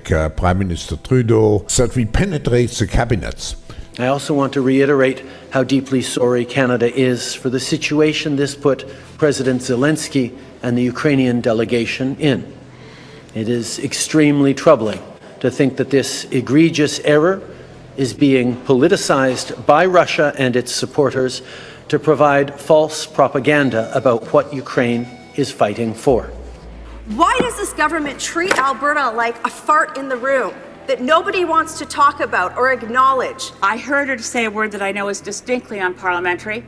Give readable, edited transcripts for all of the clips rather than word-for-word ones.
Prime Minister Trudeau, that we penetrate the cabinets. I also want to reiterate how deeply sorry Canada is for the situation this put President Zelensky and the Ukrainian delegation in. It is extremely troubling to think that this egregious error is being politicized by Russia and its supporters to provide false propaganda about what Ukraine is fighting for. Why does this government treat Alberta like a fart in the room that nobody wants to talk about or acknowledge? I heard her say a word that I know is distinctly unparliamentary,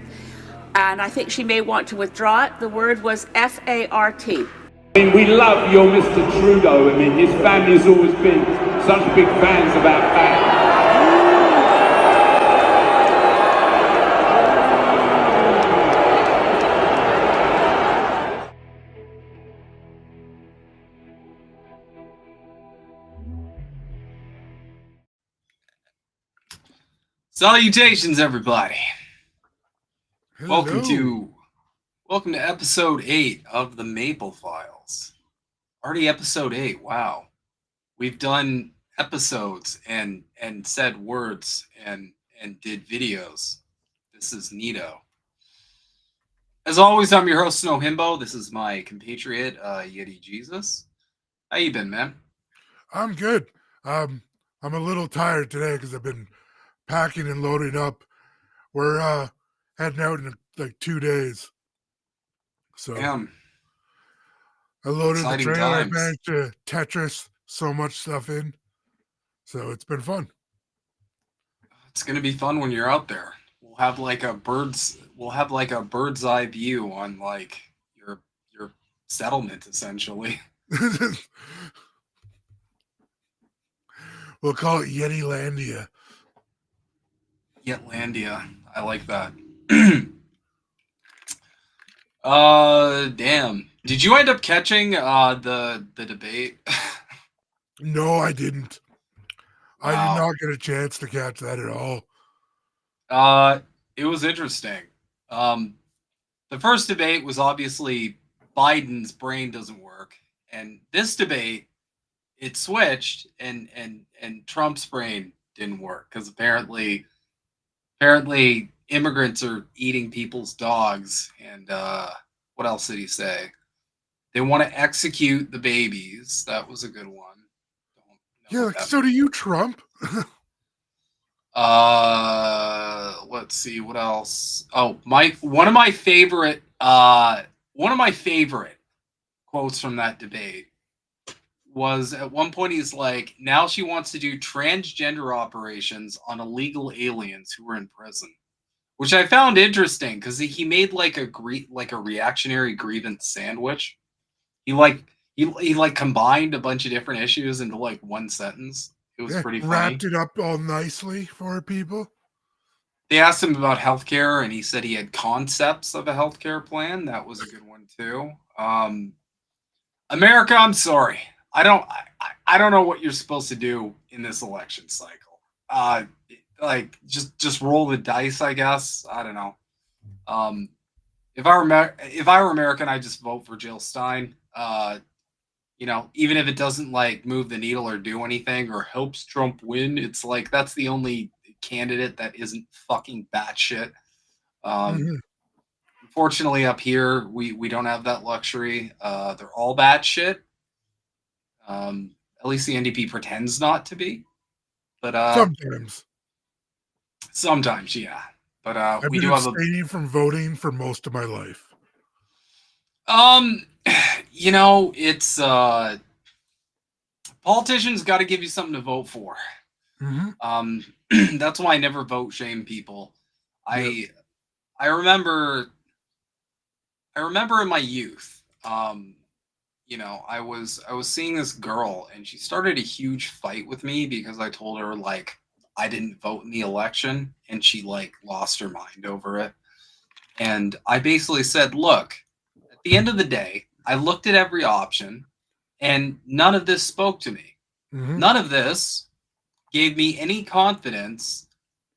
and I think she may want to withdraw it. The word was F-A-R-T. I mean, we love your Mr. Trudeau. I mean, his family's always been such big fans of our flag. Salutations, everybody. Hello. Welcome to episode 8 of the Maple Files. Already episode 8. Wow. We've done episodes and said words and did videos. This is neato. As always, I'm your host, Snow Himbo. This is my compatriot, Yeti Jesus. How you been, man? I'm good. I'm a little tired today because I've been packing and loading up. We're heading out in like 2 days. So Damn. I loaded Exciting the trailer. times. I managed to Tetris so much stuff in. So it's been fun. It's gonna be fun when you're out there. We'll have like a bird's eye view on like your settlement, essentially. We'll call it Yetilandia. Yetlandia. I like that. Damn. Did you end up catching the debate? No, I didn't. I Wow. did not get a chance to catch that at all. It was interesting. The first debate was obviously Biden's brain doesn't work, and this debate it switched, and Trump's brain didn't work because apparently immigrants are eating people's dogs, and what else did he say? They want to execute the babies. That was a good one. Yeah, like, so do you, Trump? Let's see what else. Oh, one of my favorite quotes from that debate was at one point he's like, now she wants to do transgender operations on illegal aliens who were in prison, which I found interesting because he made like a reactionary grievance sandwich. He combined a bunch of different issues into like one sentence. It was pretty funny. Wrapped it up all nicely for people. They asked him about healthcare, and he said he had concepts of a healthcare plan. That was a good one too. America, I'm sorry. I don't know what you're supposed to do in this election cycle. Like just roll the dice, I guess. I don't know. If I were American, I'd just vote for Jill Stein. Even if it doesn't like move the needle or do anything or helps Trump win, it's like that's the only candidate that isn't fucking batshit. Unfortunately, up here we don't have that luxury. They're all batshit. At least the NDP pretends not to be, but sometimes, yeah. But I've been abstaining from voting for most of my life. It's politicians got to give you something to vote for. That's why I never vote shame people. I remember in my youth, I was seeing this girl and she started a huge fight with me because I told her like I didn't vote in the election, and she like lost her mind over it. And I basically said, look, at the end of the day, I looked at every option and none of this spoke to me. None of this gave me any confidence.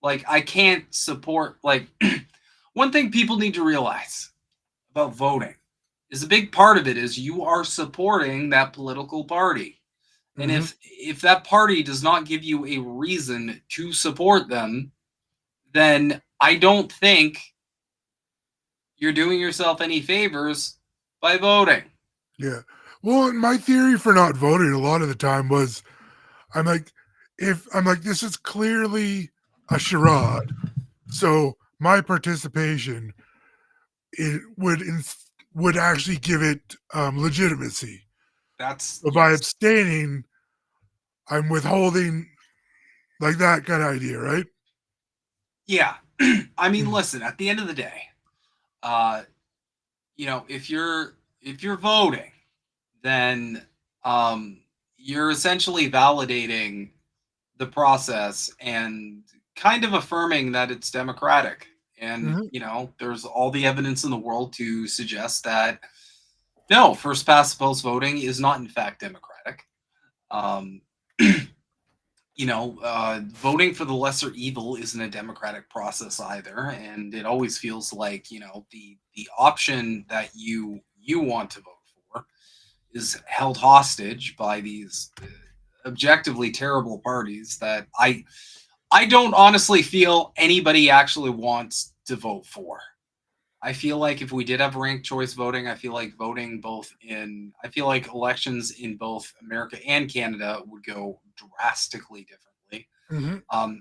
Like I can't support, like one thing people need to realize about voting is a big part of it is you are supporting that political party. And if that party does not give you a reason to support them, then I don't think you're doing yourself any favors by voting. Yeah. Well, my theory for not voting a lot of the time was I'm like, this is clearly a charade. So my participation would actually give it legitimacy. That's By abstaining, I'm withholding, like that kind of idea, right? Yeah. I mean, listen, at the end of the day, if you're voting, then you're essentially validating the process and kind of affirming that it's democratic. And there's all the evidence in the world to suggest that no, first past the post voting is not in fact democratic. Voting for the lesser evil isn't a democratic process either, and it always feels like the option that you want to vote for is held hostage by these objectively terrible parties that I don't honestly feel anybody actually wants to vote for. I feel like if we did have ranked choice voting, I feel like elections in both America and Canada would go drastically differently.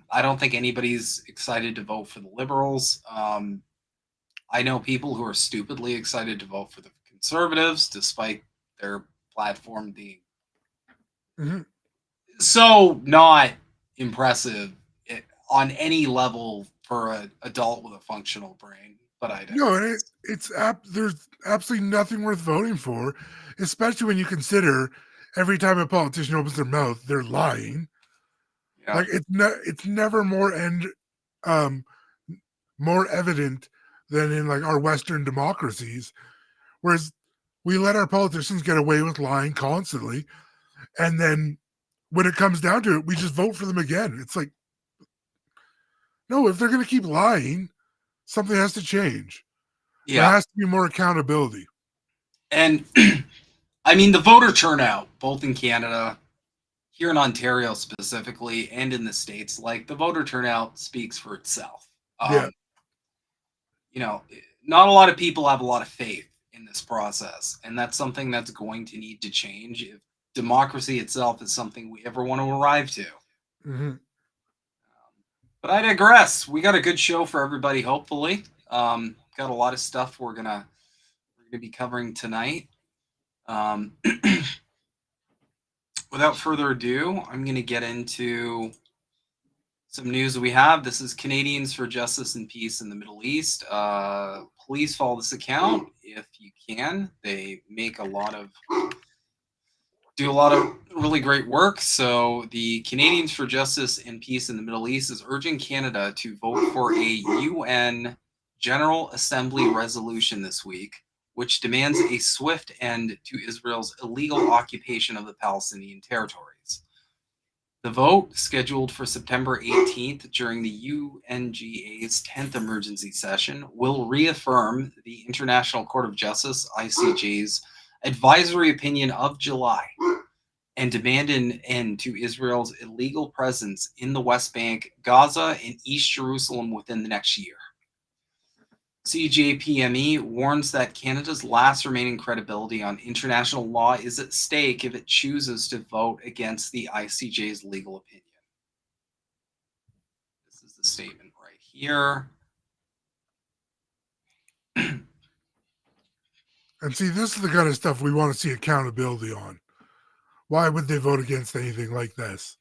I don't think anybody's excited to vote for the Liberals. I know people who are stupidly excited to vote for the Conservatives, despite their platform being so not impressive on any level for an adult with a functional brain. But I don't. No, and there's absolutely nothing worth voting for, especially when you consider every time a politician opens their mouth, they're lying. Yeah. Like it's never more evident than in like our Western democracies, whereas we let our politicians get away with lying constantly, and then when it comes down to it, we just vote for them again. It's like, no, if they're going to keep lying, something has to change. Yeah. There has to be more accountability. And I mean, the voter turnout, both in Canada, here in Ontario specifically, and in the States, like the voter turnout speaks for itself. Not a lot of people have a lot of faith in this process, and that's something that's going to need to change if democracy itself is something we ever want to arrive to. But I digress. We got a good show for everybody, hopefully. Got a lot of stuff we're gonna be covering tonight. Without further ado, I'm gonna get into some news that we have. This is Canadians for Justice and Peace in the Middle East. Please follow this account if you can. They do a lot of really great work. So the Canadians for Justice and Peace in the Middle East is urging Canada to vote for a UN General Assembly resolution this week, which demands a swift end to Israel's illegal occupation of the Palestinian territories. The vote, scheduled for September 18th during the UNGA's 10th emergency session, will reaffirm the International Court of Justice, ICJ's advisory opinion of July and demand an end to Israel's illegal presence in the West Bank, Gaza, and East Jerusalem within the next year. CJPME warns that Canada's last remaining credibility on international law is at stake if it chooses to vote against the ICJ's legal opinion. This is the statement right here. And see, this is the kind of stuff we want to see accountability on. Why would they vote against anything like this?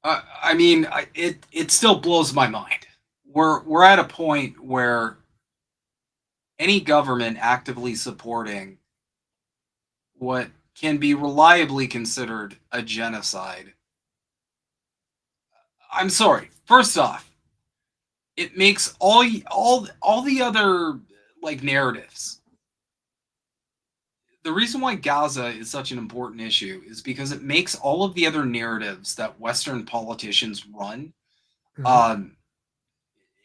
I mean, it still blows my mind. We're at a point where any government actively supporting what can be reliably considered a genocide. I'm sorry. First off, it makes all the other like narratives. The reason why Gaza is such an important issue is because it makes all of the other narratives that Western politicians run,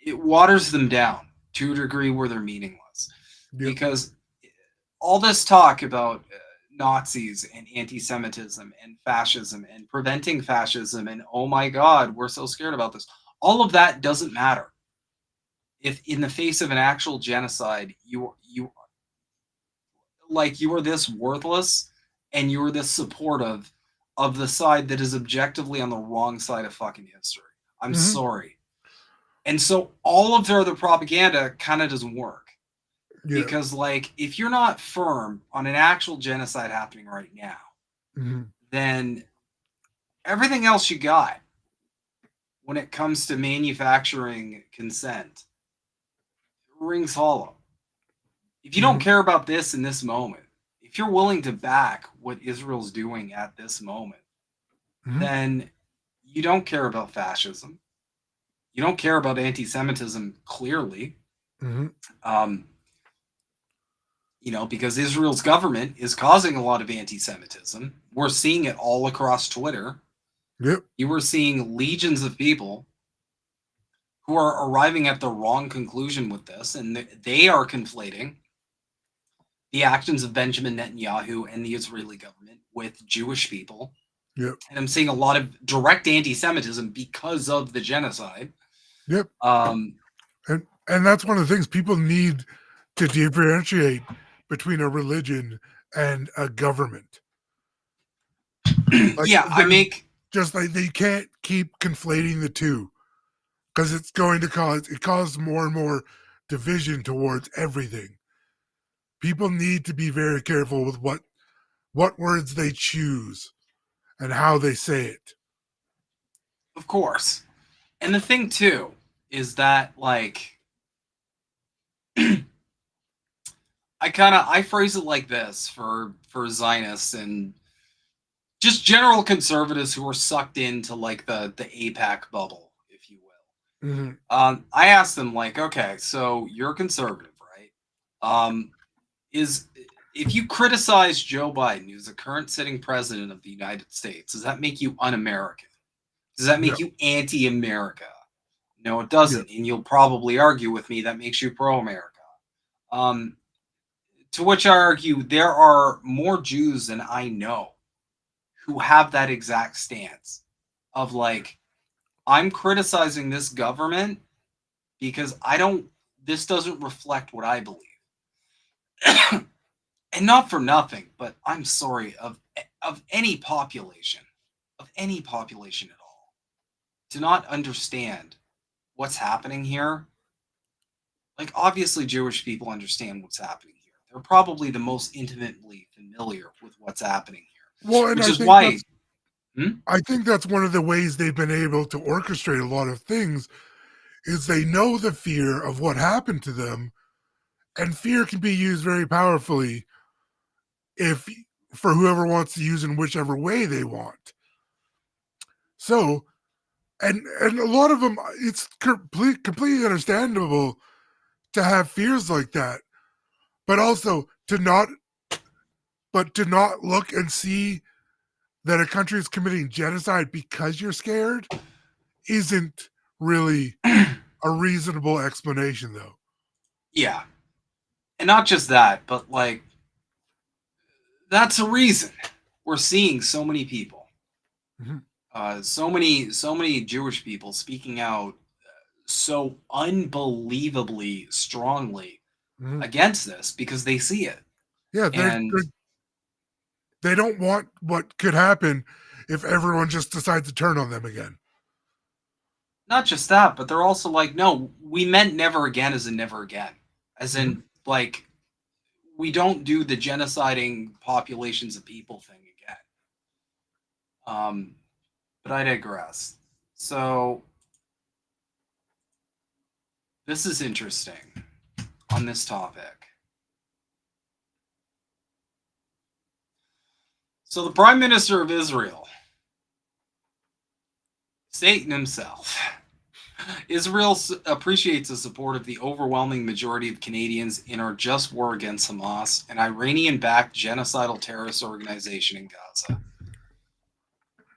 it waters them down to a degree where they're meaningless. Because all this talk about Nazis and anti-Semitism and fascism and preventing fascism and oh my God, we're so scared about this. All of that doesn't matter if in the face of an actual genocide you are this worthless and you're this supportive of the side that is objectively on the wrong side of fucking history. I'm sorry. And so all of their other propaganda kind of doesn't work. Yeah. Because, like, if you're not firm on an actual genocide happening right now, then everything else you got when it comes to manufacturing consent rings hollow. If you don't care about this in this moment, if you're willing to back what Israel's doing at this moment, then you don't care about fascism. You don't care about anti-Semitism, clearly. You know, because Israel's government is causing a lot of anti-Semitism. We're seeing it all across Twitter. Yep. You were seeing legions of people who are arriving at the wrong conclusion with this, and they are conflating the actions of Benjamin Netanyahu and the Israeli government with Jewish people. Yep. And I'm seeing a lot of direct anti-Semitism because of the genocide. Yep. And that's one of the things people need to differentiate between a religion and a government. Like, yeah, just like they can't keep conflating the two, because it's going to cause more and more division towards everything. People need to be very careful with what words they choose and how they say it. Of course. And the thing too is that, like, I phrase it like this for Zionists and just general conservatives who are sucked into, like, the AIPAC bubble, if you will. I asked them, like, okay, so you're conservative, right? If you criticize Joe Biden, who's the current sitting president of the United States, does that make you un-American? Does that make you anti-America? No, it doesn't. And you'll probably argue with me that makes you pro-America. To which I argue there are more Jews than I know who have that exact stance of, like, I'm criticizing this government because this doesn't reflect what I believe. And not for nothing, but I'm sorry, of any population at all, to not understand what's happening here. Like, obviously Jewish people understand what's happening here. They're probably the most intimately familiar with what's happening here. Well, and which is why I think that's one of the ways they've been able to orchestrate a lot of things, is they know the fear of what happened to them, and fear can be used very powerfully for whoever wants to use in whichever way they want. So, and a lot of them, it's completely understandable to have fears like that, but also to not look and see that a country is committing genocide because you're scared isn't really a reasonable explanation, though. Yeah. And not just that, but, like, that's a reason we're seeing so many people, so many Jewish people speaking out so unbelievably strongly against this, because they see it. Yeah, they don't want what could happen if everyone just decides to turn on them again. Not just that, but they're also like, no, we meant never again as in never again. As in, like, we don't do the genociding populations of people thing again. But I digress. So, this is interesting on this topic. So the Prime Minister of Israel, Satan himself, Israel appreciates the support of the overwhelming majority of Canadians in our just war against Hamas, an Iranian-backed genocidal terrorist organization in Gaza.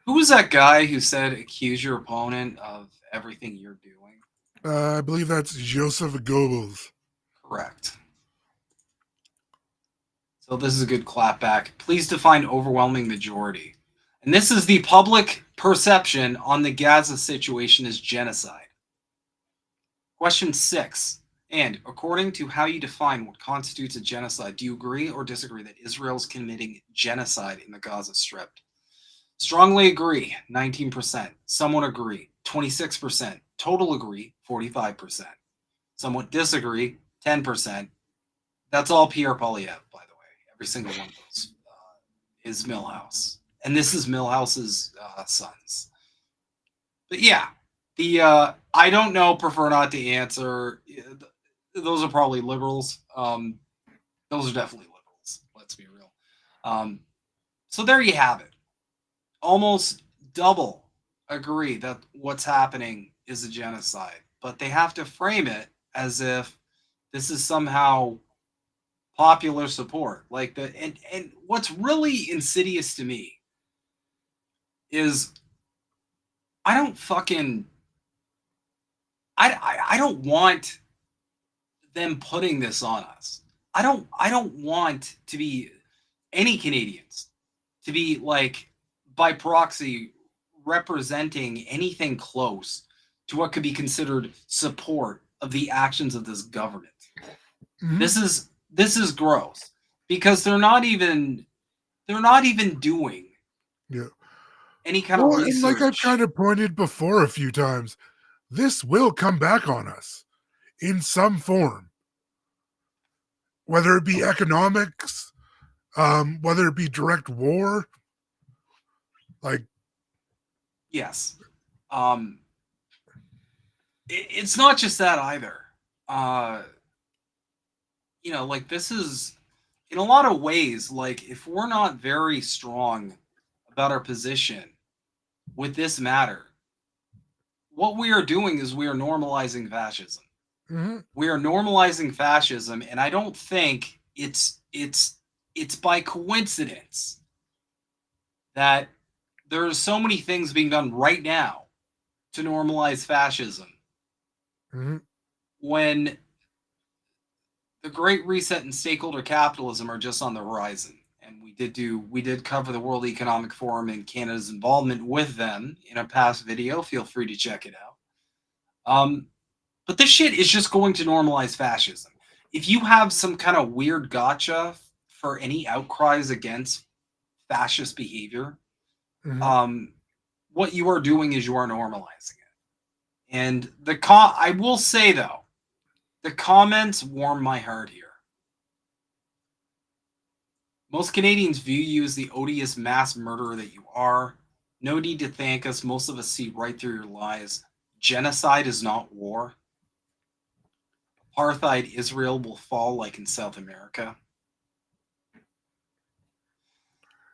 Who was that guy who said, accuse your opponent of everything you're doing? I believe that's Joseph Goebbels. Correct. So this is a good clapback. Please define overwhelming majority. And this is the public perception on the Gaza situation as genocide. Question 6. And according to how you define what constitutes a genocide, do you agree or disagree that Israel is committing genocide in the Gaza Strip? Strongly agree, 19%. Somewhat agree, 26%. Total agree, 45%. Somewhat disagree, 10%. That's all Pierre Poilievre, by the way. Every single one of those is Milhouse. And this is Milhouse's sons. But yeah, the I don't know, prefer not to answer. Those are probably liberals. Those are definitely liberals. Let's be real. So there you have it. Almost double agree that what's happening is a genocide, but they have to frame it as if this is somehow popular support. Like the and what's really insidious to me is I don't want them putting this on us. I don't want to be any Canadians to be like by proxy representing anything close to what could be considered support of the actions of this government. Mm-hmm. This is gross because they're not even doing any kind of research. And like I've kind of pointed before a few times, this will come back on us in some form, whether it be economics, whether it be direct war. Like, yes, it's not just that either. Like this is in a lot of ways, like if we're not very strong about our position with this matter, what we are doing is we are normalizing fascism. Mm-hmm. We are normalizing fascism, and I don't think it's by coincidence that there are so many things being done right now to normalize fascism. Mm-hmm. When the Great Reset and stakeholder capitalism are just on the horizon. And we did cover the World Economic Forum and Canada's involvement with them in a past video. Feel free to check it out. But this shit is just going to normalize fascism. If you have some kind of weird gotcha for any outcries against fascist behavior, mm-hmm. What you are doing is you are normalizing it. And I will say though, the comments warm my heart here. Most Canadians view you as the odious mass murderer that you are. No need to thank us. Most of us see right through your lies. Genocide is not war. Apartheid Israel will fall like in South America.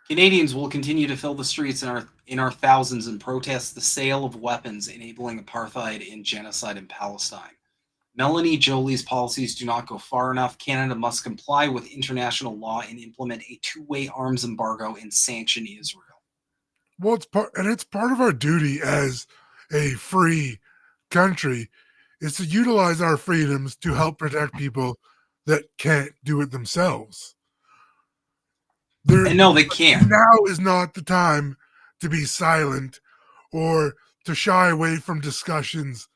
Canadians will continue to fill the streets in our thousands and protest the sale of weapons enabling apartheid and genocide in Palestine. Melanie Joly's policies do not go far enough. Canada must comply with international law and implement a two-way arms embargo and sanction Israel. Well, it's part of our duty as a free country is to utilize our freedoms to help protect people that can't do it themselves. And no, they can't. Now is not the time to be silent or to shy away from discussions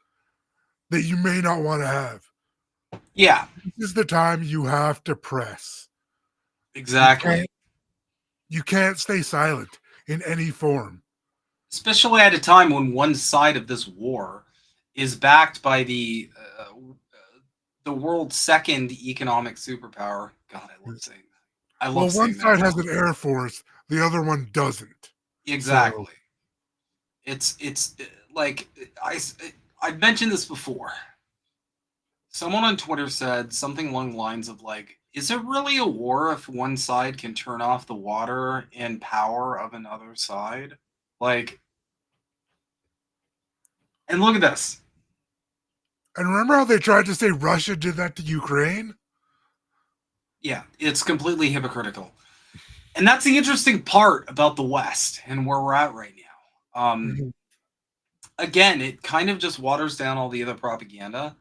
that you may not want to have. Yeah. This is the time you have to press. Exactly. You can't stay silent in any form. Especially at a time when one side of this war is backed by the world's second economic superpower. God, I love saying that. Well, one side has an air force, the other one doesn't. Exactly. So. It's like I've mentioned this before. Someone on Twitter said something along the lines of like, is it really a war if one side can turn off the water and power of another side? Like, and look at this. And remember how they tried to say Russia did that to Ukraine? Yeah, it's completely hypocritical. And that's the interesting part about the West and where we're at right now. Again, it kind of just waters down all the other propaganda.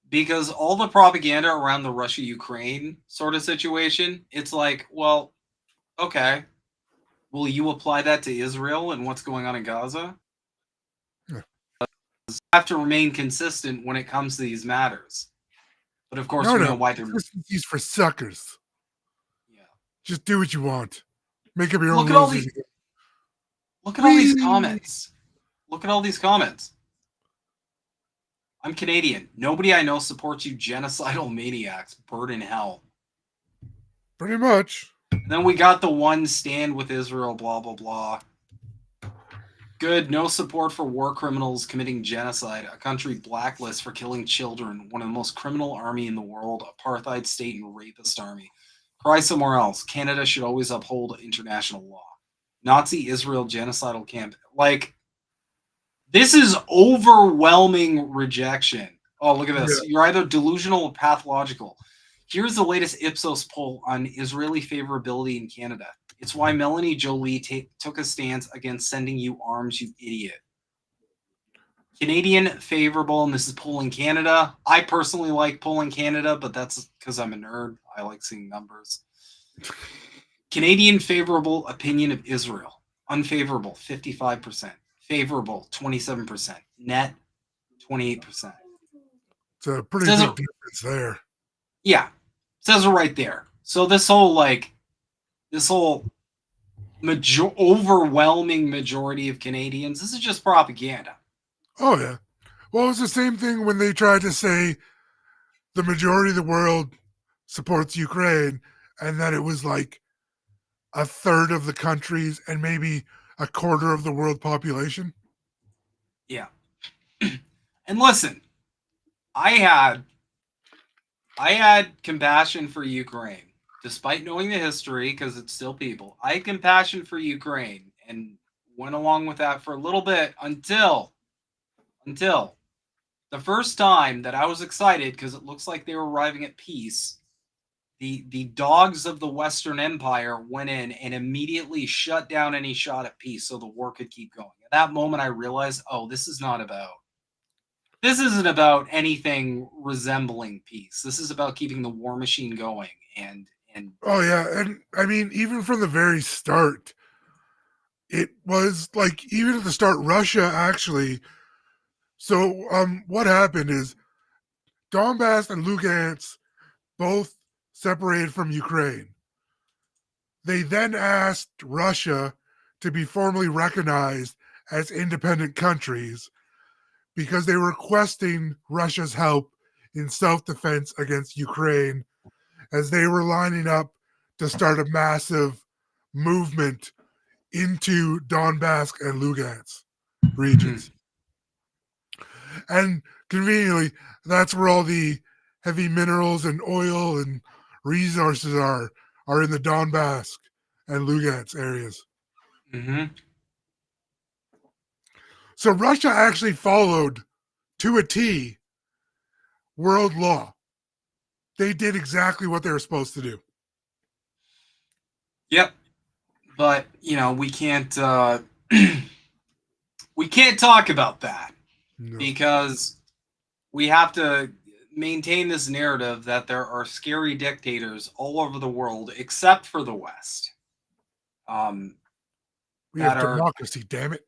because all the propaganda around the Russia-Ukraine sort of situation, it's like, well, okay, will you apply that to Israel and what's going on in Gaza? Yeah. You have to remain consistent when it comes to these matters. But of course, No, we no. know why they're. Consistency's for suckers. Yeah. Just do what you want. Make up your own Look at all rules. these. Look at all these comments. Look at all these comments. I'm Canadian. Nobody I know supports you genocidal maniacs. Bird in hell. Pretty much. And then we got the one stand with Israel, blah, blah, blah. Good. No support for war criminals committing genocide. A country blacklist for killing children. One of the most criminal army in the world. Apartheid state and rapist army. Cry somewhere else. Canada should always uphold international law. Nazi Israel genocidal camp. Like, this is overwhelming rejection. Oh, look at this. Yeah. You're either delusional or pathological. Here's the latest Ipsos poll on Israeli favorability in Canada. It's why Melanie Jolie took a stance against sending you arms, you idiot. Canadian favorable, and this is polling Canada. I personally like polling Canada, but that's because I'm a nerd. I like seeing numbers. Canadian favorable opinion of Israel. Unfavorable, 55%. Favorable, 27%. Net, 28%. It's a pretty big difference there. Yeah, says it right there. So this whole overwhelming majority of Canadians, this is just propaganda. Oh, yeah. Well, it's the same thing when they tried to say the majority of the world supports Ukraine, and that it was like a third of the countries and maybe a quarter of the world population. Yeah. And listen, I had compassion for Ukraine, despite knowing the history, because it's still people. I had compassion for Ukraine and went along with that for a little bit until the first time that I was excited, because it looks like they were arriving at peace. The dogs of the Western Empire went in and immediately shut down any shot at peace so the war could keep going. At that moment, I realized, oh, this isn't about anything resembling peace. This is about keeping the war machine going. And oh yeah, and I mean, even from the very start, it was like, even at the start, Russia actually. So what happened is Donbass and Lugansk both separated from Ukraine. They then asked Russia to be formally recognized as independent countries because they were requesting Russia's help in self-defense against Ukraine, as they were lining up to start a massive movement into Donbass and Lugansk regions. And conveniently, that's where all the heavy minerals and oil and resources are in the Donbass and Lugansk areas. mm-hmm. So Russia actually followed to a T world law. They did exactly what they were supposed to do. Yep. But, we can't we can't talk about that. No. Because we have to maintain this narrative that there are scary dictators all over the world, except for the West. We have democracy, damn it.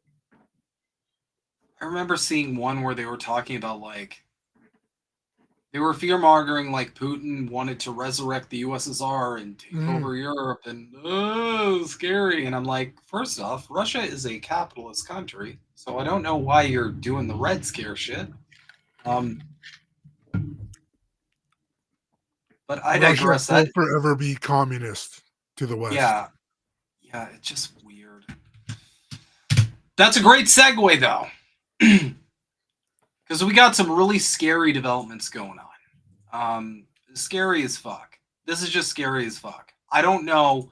I remember seeing one where they were talking about, they were fear-mongering, Putin wanted to resurrect the USSR and take over Europe, and scary. And I'm like, first off, Russia is a capitalist country, so I don't know why you're doing the Red Scare shit. But I digress. Russia will forever be communist to the West. Yeah, it's just weird. That's a great segue, though, because we got some really scary developments going on. Scary as fuck. This is just scary as fuck. I don't know.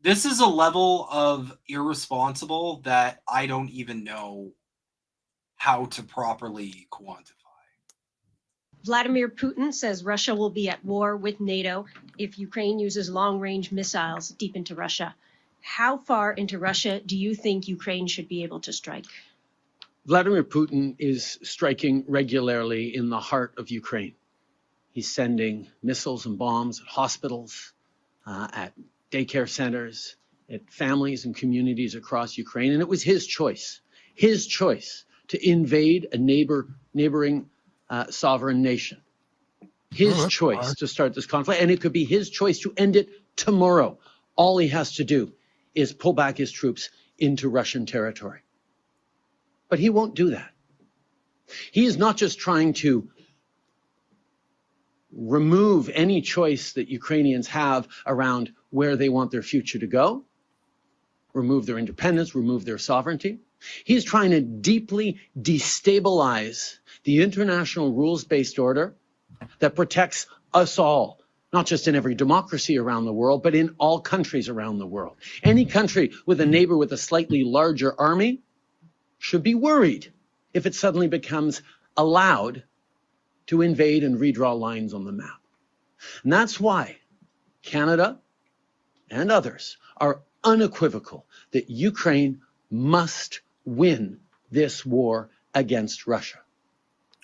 This is a level of irresponsible that I don't even know how to properly quantify. Vladimir Putin says Russia will be at war with NATO if Ukraine uses long-range missiles deep into Russia. How far into Russia do you think Ukraine should be able to strike? Vladimir Putin is striking regularly in the heart of Ukraine. He's sending missiles and bombs at hospitals, at daycare centers, at families and communities across Ukraine. And it was his choice to invade a neighboring sovereign nation. His choice to start this conflict. And it could be his choice to end it tomorrow. All he has to do is pull back his troops into Russian territory. But he won't do that. He is not just trying to remove any choice that Ukrainians have around where they want their future to go, remove their independence, remove their sovereignty. He's trying to deeply destabilize the international rules-based order that protects us all, not just in every democracy around the world, but in all countries around the world. Any country with a neighbor with a slightly larger army should be worried if it suddenly becomes allowed to invade and redraw lines on the map. And that's why Canada and others are unequivocal that Ukraine must win this war against Russia.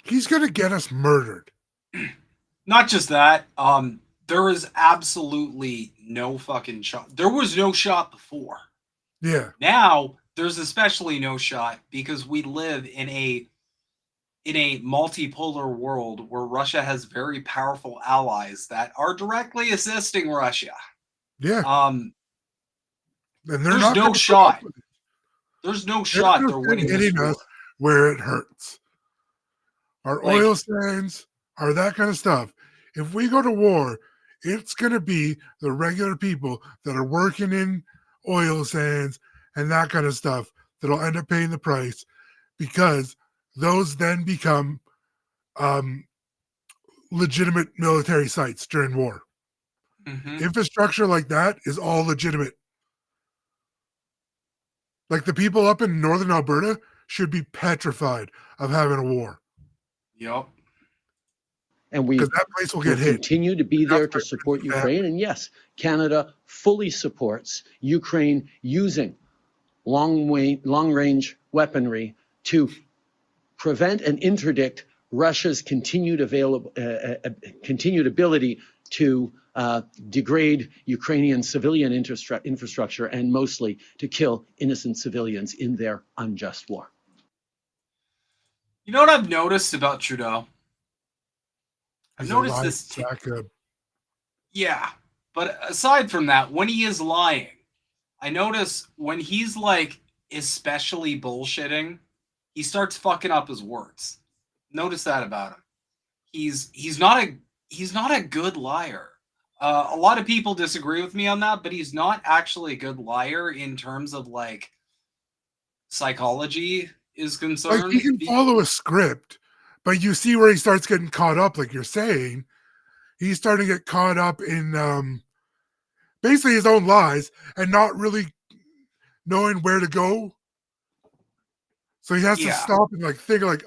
He's going to get us murdered. Not just that, there is absolutely no fucking shot. There was no shot before. Yeah. Now there's especially no shot because we live in a multipolar world where Russia has very powerful allies that are directly assisting Russia. Yeah. And there's no shot. There's no shot they're winning this war. Us where it hurts. Our oil sands, our that kind of stuff. If we go to war, it's going to be the regular people that are working in oil sands and that kind of stuff that'll end up paying the price, because those then become legitimate military sites during war. Mm-hmm. Infrastructure like that is all legitimate. Like the people up in northern Alberta should be petrified of having a war. Yep. And we that place will continue to be there to support Ukraine. And yes, Canada fully supports Ukraine using long-range weaponry to prevent and interdict Russia's continued ability to degrade Ukrainian civilian infrastructure and mostly to kill innocent civilians in their unjust war. You know what I've noticed about Trudeau? I've noticed this. Yeah, but aside from that, when he is lying, I notice when he's like especially bullshitting, he starts fucking up his words. Notice that about him. He's not a good liar. A lot of people disagree with me on that, but he's not actually a good liar in terms of like psychology is concerned. Like he can follow a script, but you see where he starts getting caught up, like you're saying. He's starting to get caught up in basically his own lies and not really knowing where to go. So he has to stop and like think like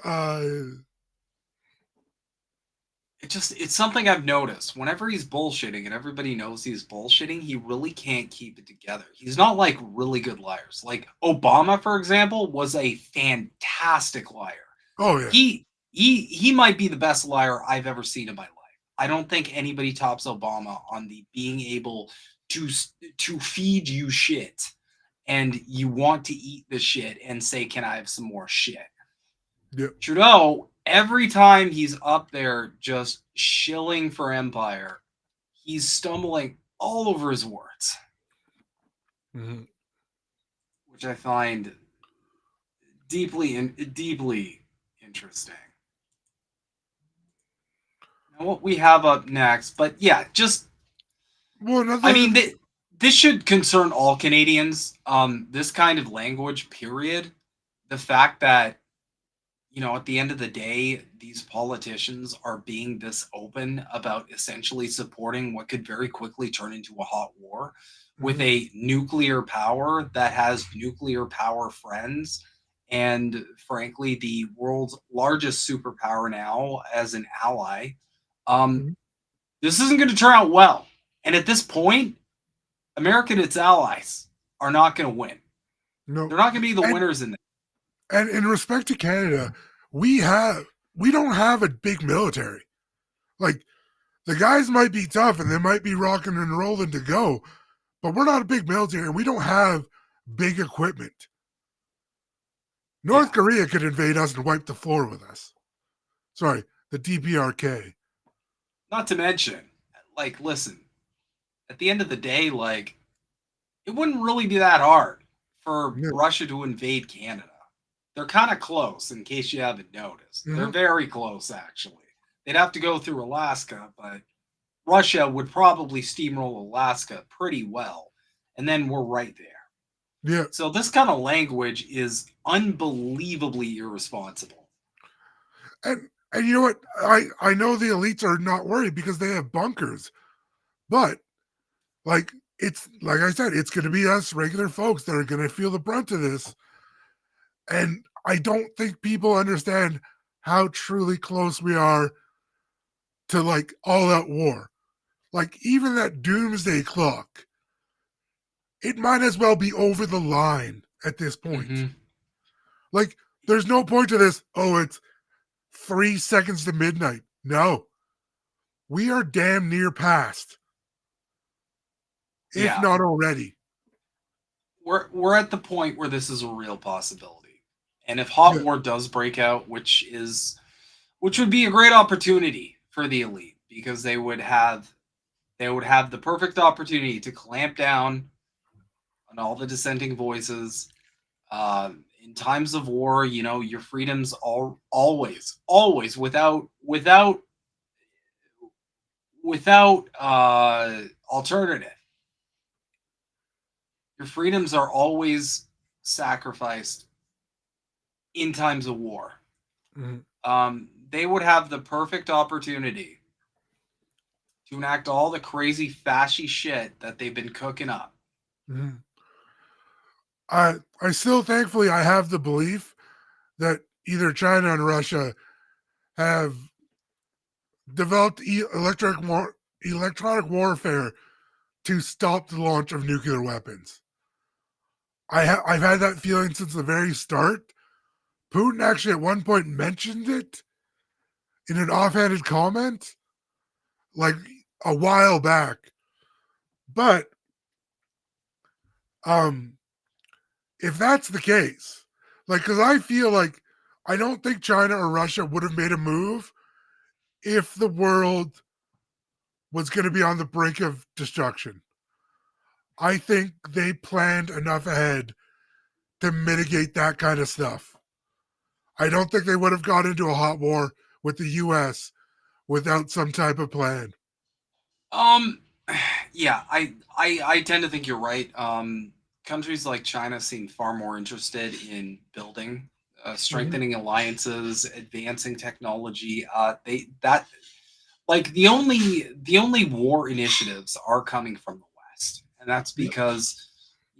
it's something I've noticed. Whenever he's bullshitting and everybody knows he's bullshitting, he really can't keep it together. He's not like really good liars. Like Obama, for example, was a fantastic liar. Oh yeah. He might be the best liar I've ever seen in my life. I don't think anybody tops Obama on the being able to feed you shit and you want to eat the shit and say, can I have some more shit? Yep. Trudeau, every time he's up there just shilling for empire, he's stumbling all over his words. Mm-hmm. Which I find deeply interesting. Now what we have up next, but yeah, just I mean, this should concern all Canadians. This kind of language, period. The fact that, you know, at the end of the day, these politicians are being this open about essentially supporting what could very quickly turn into a hot war with a nuclear power that has nuclear power friends and, frankly, the world's largest superpower now as an ally. This isn't going to turn out well. And at this point, America and its allies are not going to win. No, they're not going to be the winners in this. And in respect to Canada, we don't have a big military. Like The guys might be tough and they might be rocking and rolling to go, but we're not a big military and we don't have big equipment. North Korea could invade us and wipe the floor with us. Sorry, the DPRK. Not to mention, like, listen, at the end of the day, like, it wouldn't really be that hard for Russia to invade Canada. They're kind of close, in case you haven't noticed. They're very close, actually. They'd have to go through Alaska, but Russia would probably steamroll Alaska pretty well, and then we're right there. Yeah. So this kind of language is unbelievably irresponsible. And you know what? I know the elites are not worried because they have bunkers, but like it's like I said, it's going to be us regular folks that are going to feel the brunt of this. And I don't think people understand how truly close we are to like all out war. Like even that doomsday clock, it might as well be over the line at this point. Like there's no point to this. Oh, it's 3 seconds to midnight. No, we are damn near past, if not already. We're at the point where this is a real possibility, and if hot war does break out, which would be a great opportunity for the elite because they would have the perfect opportunity to clamp down on all the dissenting voices. In times of war, you know, your freedoms are always without alternative. Your freedoms are always sacrificed in times of war. They would have the perfect opportunity to enact all the crazy fascist shit that they've been cooking up. I still, thankfully, I have the belief that either China and Russia have developed electronic warfare to stop the launch of nuclear weapons. I've had that feeling since the very start. Putin actually at one point mentioned it in an offhanded comment, like a while back. But if that's the case, like, because I feel like I don't think China or Russia would have made a move if the world was going to be on the brink of destruction. I think they planned enough ahead to mitigate that kind of stuff. I don't think they would have got into a hot war with the U.S. without some type of plan. Yeah, I tend to think you're right. Countries like China seem far more interested in building, strengthening alliances, advancing technology. The only war initiatives are coming from the West, and that's because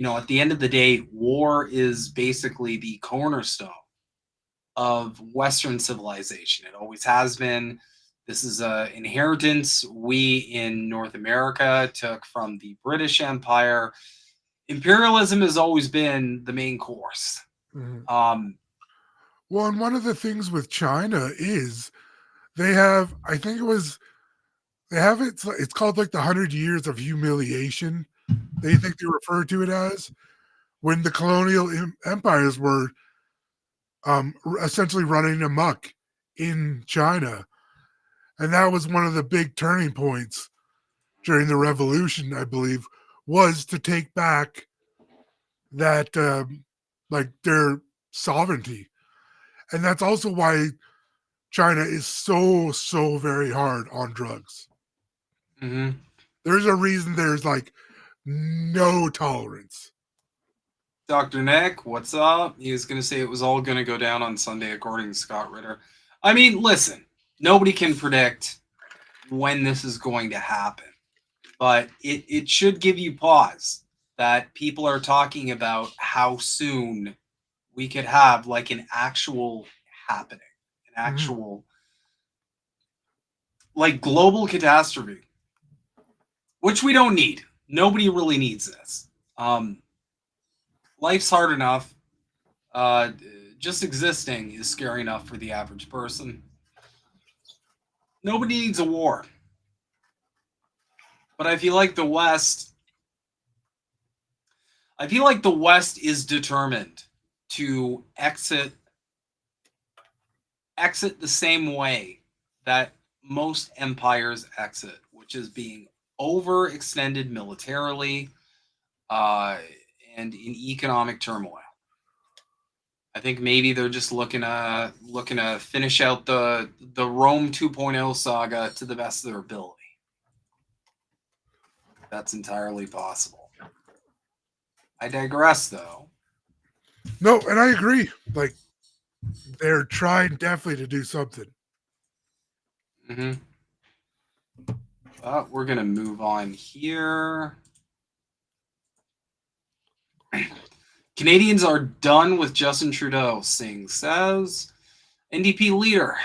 at the end of the day, war is basically the cornerstone of Western civilization. It always has been. This is an inheritance we in North America took from the British Empire. Imperialism has always been the main course. Well, and one of the things with China is they have, I think it's called like the 100 years of humiliation. They think they refer to it as when the colonial empires were essentially running amok in China. And that was one of the big turning points during the revolution, I believe, was to take back that, their sovereignty. And that's also why China is so very hard on drugs. There's a reason there's like no tolerance. Dr. Nick, what's up? He was going to say it was all going to go down on Sunday, according to Scott Ritter. I mean, listen, nobody can predict when this is going to happen, but it should give you pause that people are talking about how soon we could have like an actual happening, an actual like global catastrophe, which we don't need. Nobody really needs this. Life's hard enough. Just existing is scary enough for the average person. Nobody needs a war. But I feel like the West is determined to exit the same way that most empires exit, which is being overextended militarily and in economic turmoil. I think maybe they're just looking to finish out the Rome 2.0 saga to the best of their ability. That's entirely possible. I digress, though. No, and I agree. Like, they're trying definitely to do something. Mm-hmm. But we're going to move on here. Canadians are done with Justin Trudeau, Singh says. NDP leader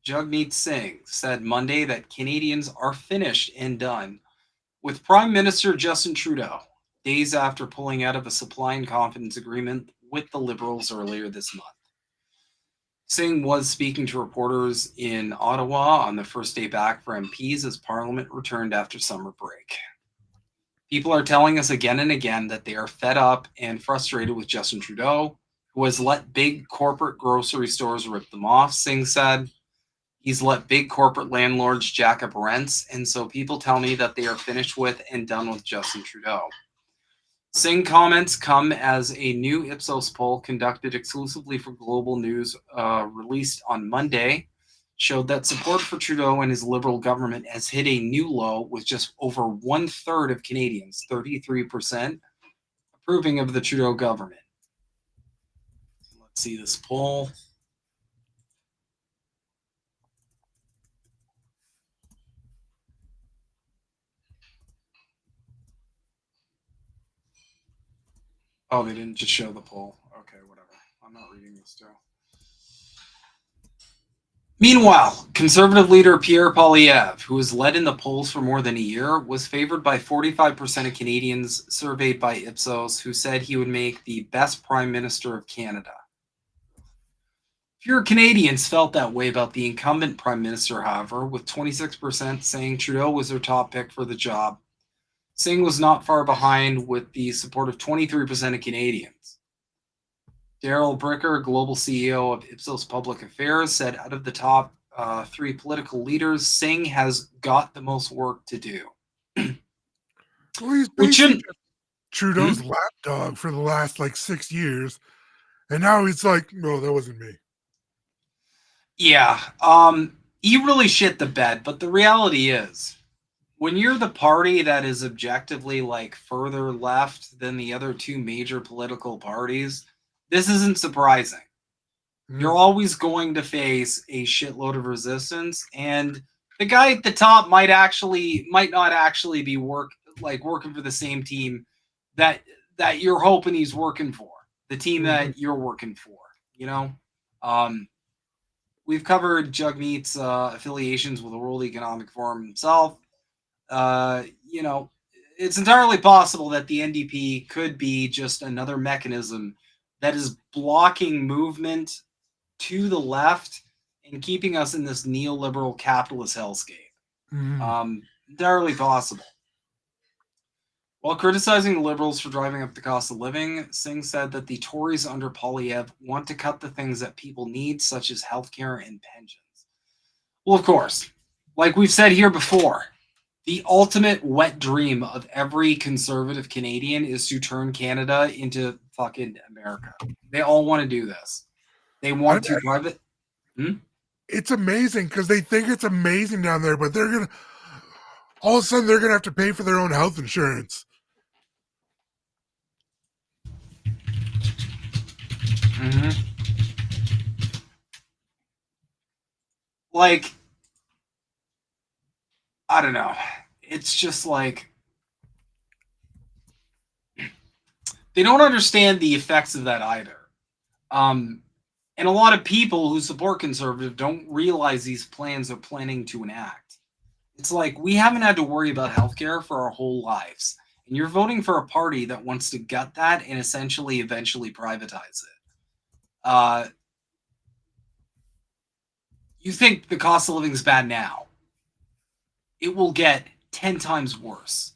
Jagmeet Singh said Monday that Canadians are finished and done with Prime Minister Justin Trudeau, days after pulling out of a supply and confidence agreement with the Liberals earlier this month. Singh was speaking to reporters in Ottawa on the first day back for MPs as Parliament returned after summer break. People are telling us again and again that they are fed up and frustrated with Justin Trudeau, who has let big corporate grocery stores rip them off, Singh said. He's let big corporate landlords jack up rents, and so people tell me that they are finished with and done with Justin Trudeau. Singh comments come as a new Ipsos poll conducted exclusively for Global News, released on Monday, showed that support for Trudeau and his Liberal government has hit a new low, with just over 1/3 of Canadians, 33%, approving of the Trudeau government. Let's see this poll. Oh, they didn't just show the poll. Okay, whatever. I'm not reading this too. Meanwhile, Conservative leader Pierre Poilievre, who has led in the polls for more than a year, was favored by 45% of Canadians surveyed by Ipsos, who said he would make the best Prime Minister of Canada. Fewer Canadians felt that way about the incumbent Prime Minister, however, with 26% saying Trudeau was their top pick for the job. Singh was not far behind with the support of 23% of Canadians. Daryl Bricker, global CEO of Ipsos Public Affairs, said out of the top three political leaders, Singh has got the most work to do. Well, he's basically Trudeau's lapdog for the last 6 years, and now he's like, no, that wasn't me. Yeah, he really shit the bed, but the reality is, when you're the party that is objectively further left than the other two major political parties, this isn't surprising. You're always going to face a shitload of resistance, and the guy at the top might not actually be working for the same team that you're hoping he's working for, the team that you're working for. We've covered Jagmeet's affiliations with the World Economic Forum himself. It's entirely possible that the NDP could be just another mechanism that is blocking movement to the left and keeping us in this neoliberal capitalist hellscape. Entirely possible. While criticizing the Liberals for driving up the cost of living, Singh said that the Tories under Poilievre want to cut the things that people need, such as healthcare and pensions. Well, of course, like we've said here before, the ultimate wet dream of every conservative Canadian is to turn Canada into fucking America. They all want to do this. They want to private. It's amazing because they think it's amazing down there, but all of a sudden they're going to have to pay for their own health insurance. I don't know. It's just they don't understand the effects of that either. And a lot of people who support conservative don't realize these plans are planning to enact. It's we haven't had to worry about healthcare for our whole lives. And you're voting for a party that wants to gut that and eventually privatize it. You think the cost of living is bad now. It will get 10 times worse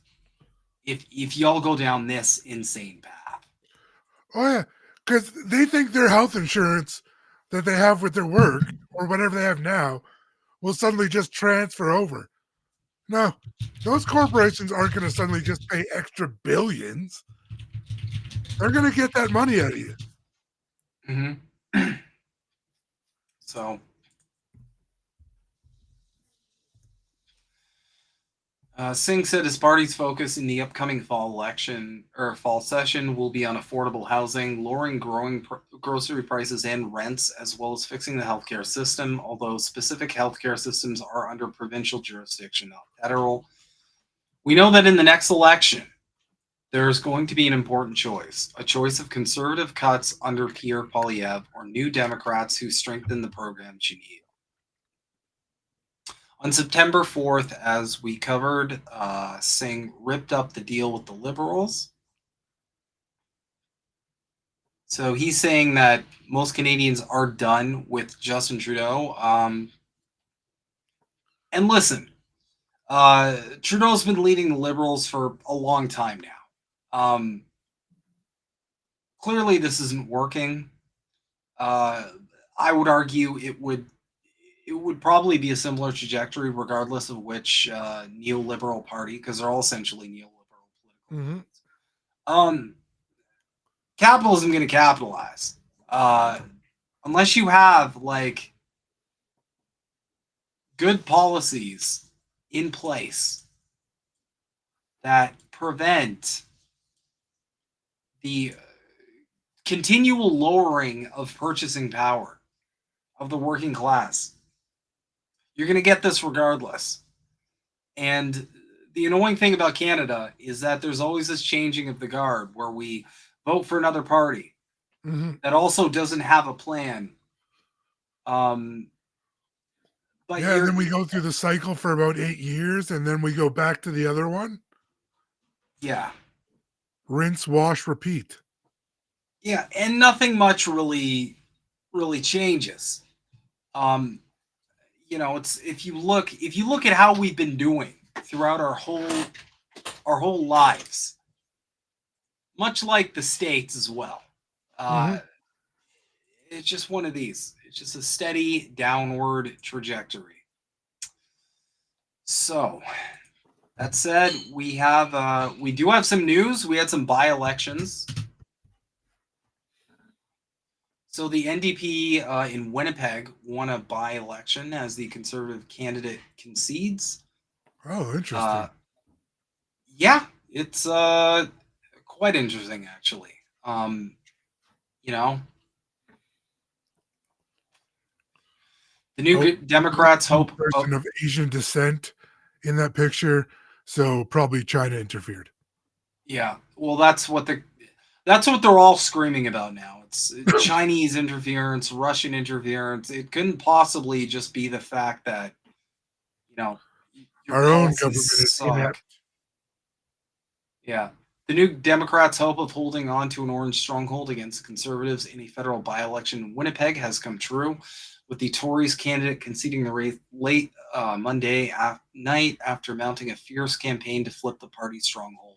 if y'all go down this insane path. Oh yeah, because they think their health insurance that they have with their work or whatever they have now will suddenly just transfer over. No, those corporations aren't going to suddenly just pay extra billions. They're going to get that money out of you. Mm-hmm. So, Singh said his party's focus in the upcoming fall session will be on affordable housing, lowering grocery prices and rents, as well as fixing the healthcare system, although specific healthcare systems are under provincial jurisdiction, not federal. We know that in the next election, there's going to be an important choice, a choice of conservative cuts under Pierre Poilievre or New Democrats who strengthen the programs you need. On September 4th, as we covered, Singh ripped up the deal with the Liberals. So he's saying that most Canadians are done with Justin Trudeau. And listen, Trudeau's been leading the Liberals for a long time now. Clearly, this isn't working. I would argue it would probably be a similar trajectory regardless of which neoliberal party, because they're all essentially neoliberal political parties. Capitalism going to capitalize. Unless you have like good policies in place that prevent the continual lowering of purchasing power of the working class, you're going to get this regardless. And the annoying thing about Canada is that there's always this changing of the guard where we vote for another party that also doesn't have a plan. But yeah, and then we go through the cycle for about 8 years, and then we go back to the other one. Yeah. Rinse, wash, repeat. Yeah, and nothing much really changes. You know, it's if you look at how we've been doing throughout our whole lives, much like the States as well. It's just one of these. It's just a steady downward trajectory. So, that said, we do have some news. We had some by-elections. So the NDP in Winnipeg won a by-election as the Conservative candidate concedes. Oh, interesting. Yeah, it's quite interesting, actually. You know, the New Democrats hope person of Asian descent in that picture, so probably China interfered. Yeah, well, that's what they're all screaming about now. It's Chinese interference, Russian interference. It couldn't possibly just be the fact that, you know, our own government is inept. Yeah. The New Democrats' hope of holding on to an orange stronghold against Conservatives in a federal by-election in Winnipeg has come true, with the Tories candidate conceding the race late Monday night after mounting a fierce campaign to flip the party's stronghold.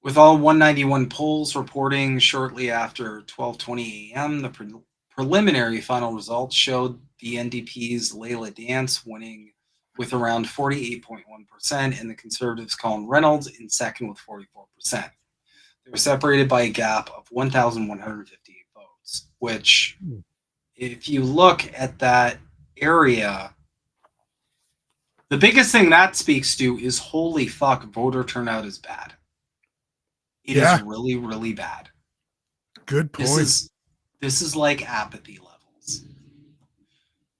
With all 191 polls reporting shortly after 12:20 a.m., the preliminary final results showed the NDP's Leila Dance winning with around 48.1%, and the Conservatives' Colin Reynolds in second with 44%. They were separated by a gap of 1,158 votes, which, if you look at that area, the biggest thing that speaks to is holy fuck, voter turnout is bad. It is really, really bad. Good point. This is like apathy levels.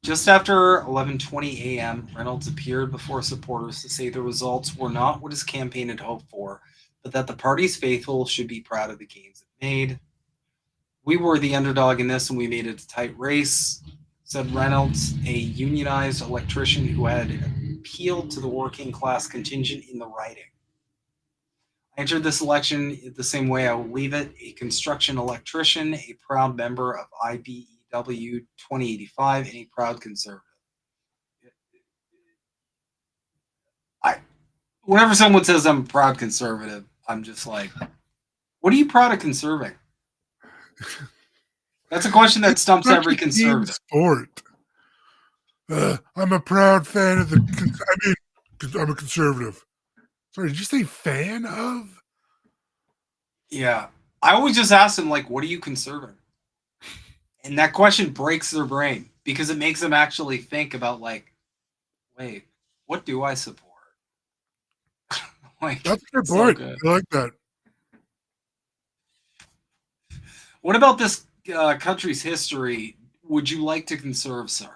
Just after 11:20 a.m., Reynolds appeared before supporters to say the results were not what his campaign had hoped for, but that the party's faithful should be proud of the gains it made. We were the underdog in this, and we made it a tight race, said Reynolds, a unionized electrician who had appealed to the working class contingent in the riding. I entered this election the same way I will leave it, a construction electrician, a proud member of IBEW 2085, and a proud conservative. whenever someone says I'm a proud conservative, I'm just like, what are you proud of conserving? That's a question that stumps Such every a team conservative. sport. I'm a proud fan of the. I mean, I'm a conservative. Sorry, did you say fan of? Yeah. I always just ask them, like, what are you conserving? And that question breaks their brain because it makes them actually think about, like, wait, what do I support? Like, That's a good it's so point. good. I like that. What about this country's history would you like to conserve, sir?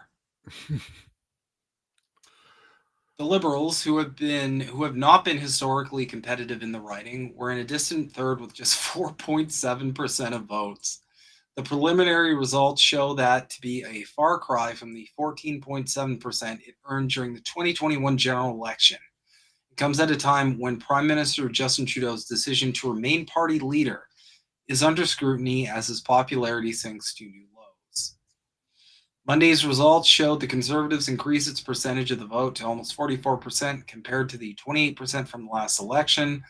The Liberals, who have not been historically competitive in the riding, were in a distant third with just 4.7% of votes. The preliminary results show that to be a far cry from the 14.7% it earned during the 2021 general election. It comes at a time when Prime Minister Justin Trudeau's decision to remain party leader is under scrutiny as his popularity sinks to new lows. Monday's results showed the Conservatives increased its percentage of the vote to almost 44% compared to the 28% from the last election,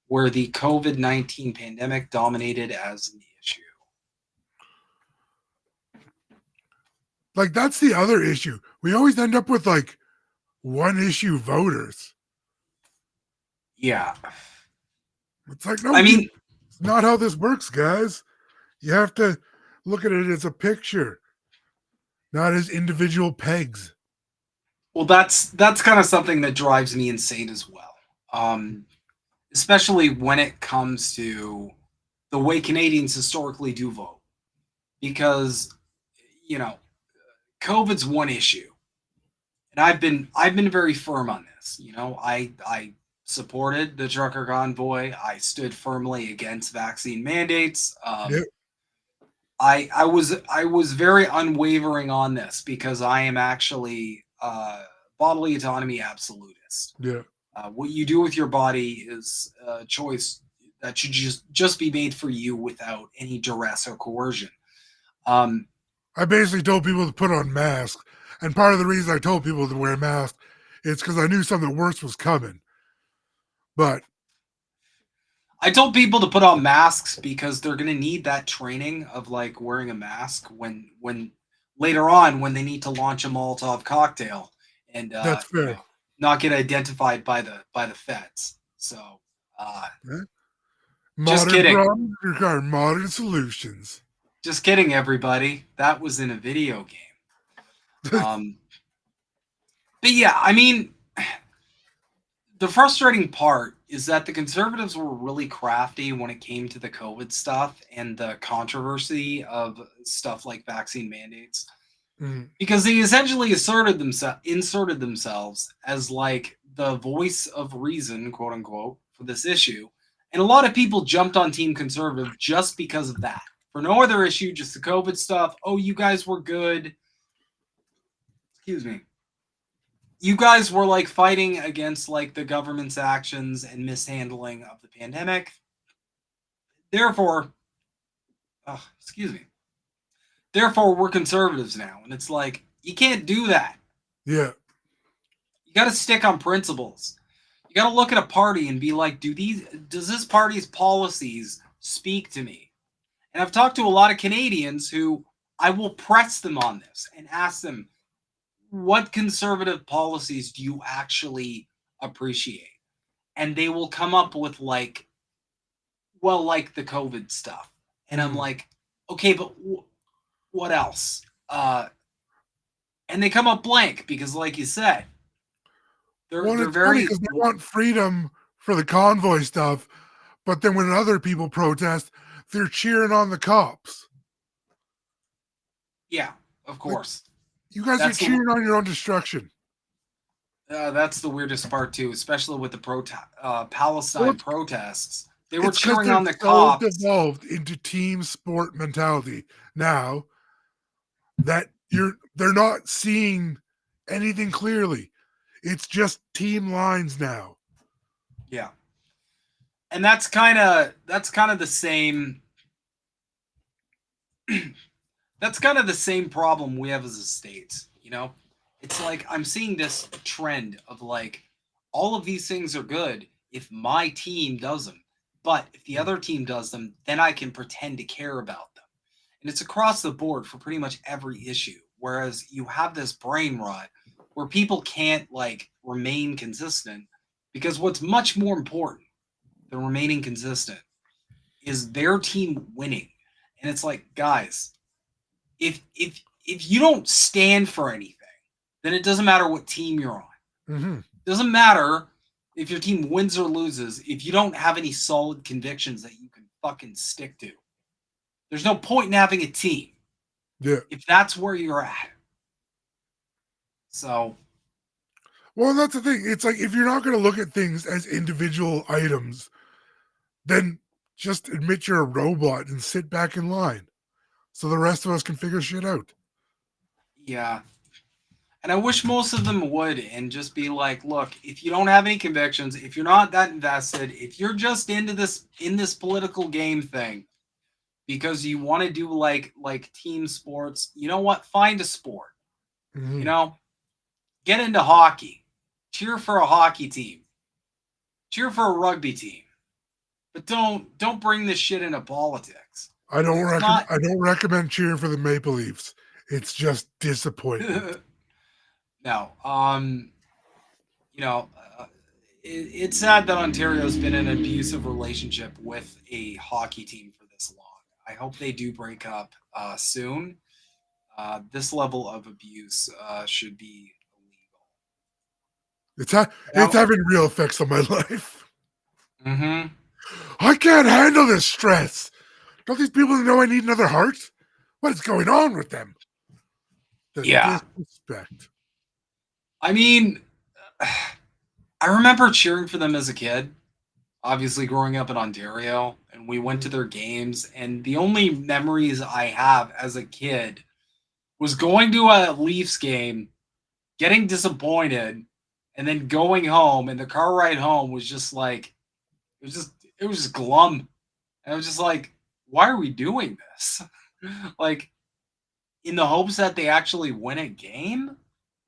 where the COVID-19 pandemic dominated as the issue. Like, that's the other issue. We always end up with like one issue voters. Yeah. It's like, no, I mean, it's not how this works, guys. You have to look at it as a picture, not as individual pegs. well, that's kind of something that drives me insane as well. Especially when it comes to the way Canadians historically do vote. Because, you know, COVID's one issue. And I've been very firm on this. You know, I supported the trucker convoy. I stood firmly against vaccine mandates. Yep. I was very unwavering on this because I am actually bodily autonomy absolutist. Yeah. What you do with your body is a choice that should just be made for you without any duress or coercion. I basically told people to put on masks. And part of the reason I told people to wear masks is because I knew something worse was coming. But I told people to put on masks because they're going to need that training of like wearing a mask when later on when they need to launch a Molotov cocktail and that's fair. you know, not get identified by the feds. So just Modern kidding. problems require modern solutions. Just kidding, everybody. That was in a video game. But yeah, I mean, the frustrating part is that the Conservatives were really crafty when it came to the COVID stuff and the controversy of stuff like vaccine mandates, because they essentially inserted themselves as like the voice of reason, quote unquote, for this issue. And a lot of people jumped on Team Conservative just because of that. For no other issue, just the COVID stuff. Oh, you guys were good. Excuse me. You guys were like fighting against like the government's actions and mishandling of the pandemic. Therefore, Therefore, we're conservatives now. And it's like, you can't do that. Yeah. You got to stick on principles. You got to look at a party and be like, does this party's policies speak to me? And I've talked to a lot of Canadians who I will press them on this and ask them, what conservative policies do you actually appreciate? And they will come up with like, well, like the COVID stuff. And I'm like, okay, but what else? And they come up blank because, like you said, they're very because they want freedom for the convoy stuff, but then when other people protest, they're cheering on the cops. Yeah, of course. You guys are cheering on your own destruction. That's the weirdest part too, especially with the Palestine protests. They were It's 'cause cheering on the they're cops. so devolved into team sport mentality now that they're not seeing anything clearly. It's just team lines now. Yeah. And that's kind of the same that's kind of the same problem we have as a state, you know? It's like I'm seeing this trend of like all of these things are good if my team does them. But if the other team does them, then I can pretend to care about them. And it's across the board for pretty much every issue. Whereas you have this brain rot where people can't like remain consistent, because what's much more important than remaining consistent is their team winning. And it's like, guys, if you don't stand for anything, then it doesn't matter what team you're on. Mm-hmm. It doesn't matter if your team wins or loses if you don't have any solid convictions that you can fucking stick to. There's no point in having a team. Yeah. If that's where you're at. So. Well, that's the thing. It's like, if you're not going to look at things as individual items, then just admit you're a robot and sit back in line so the rest of us can figure shit out. Yeah. And I wish most of them would and just be like, look, if you don't have any convictions, if you're not that invested, if you're just into this political game thing because you want to do like team sports, you know what? Find a sport. Mm-hmm. You know? Get into hockey. Cheer for a hockey team. Cheer for a rugby team. But don't bring this shit into politics. I don't recommend cheering for the Maple Leafs. It's just disappointing. No, it's sad that Ontario's been in an abusive relationship with a hockey team for this long. I hope they do break up soon. This level of abuse should be illegal. It's having real effects on my life. Mm-hmm. I can't handle this stress. Don't these people know I need another heart? What is going on with them? The disrespect. I mean, I remember cheering for them as a kid, obviously growing up in Ontario, and we went to their games, and the only memories I have as a kid was going to a Leafs game, getting disappointed, and then going home, and the car ride home was just like, it was just glum. And I was just like, why are we doing this? Like, in the hopes that they actually win a game?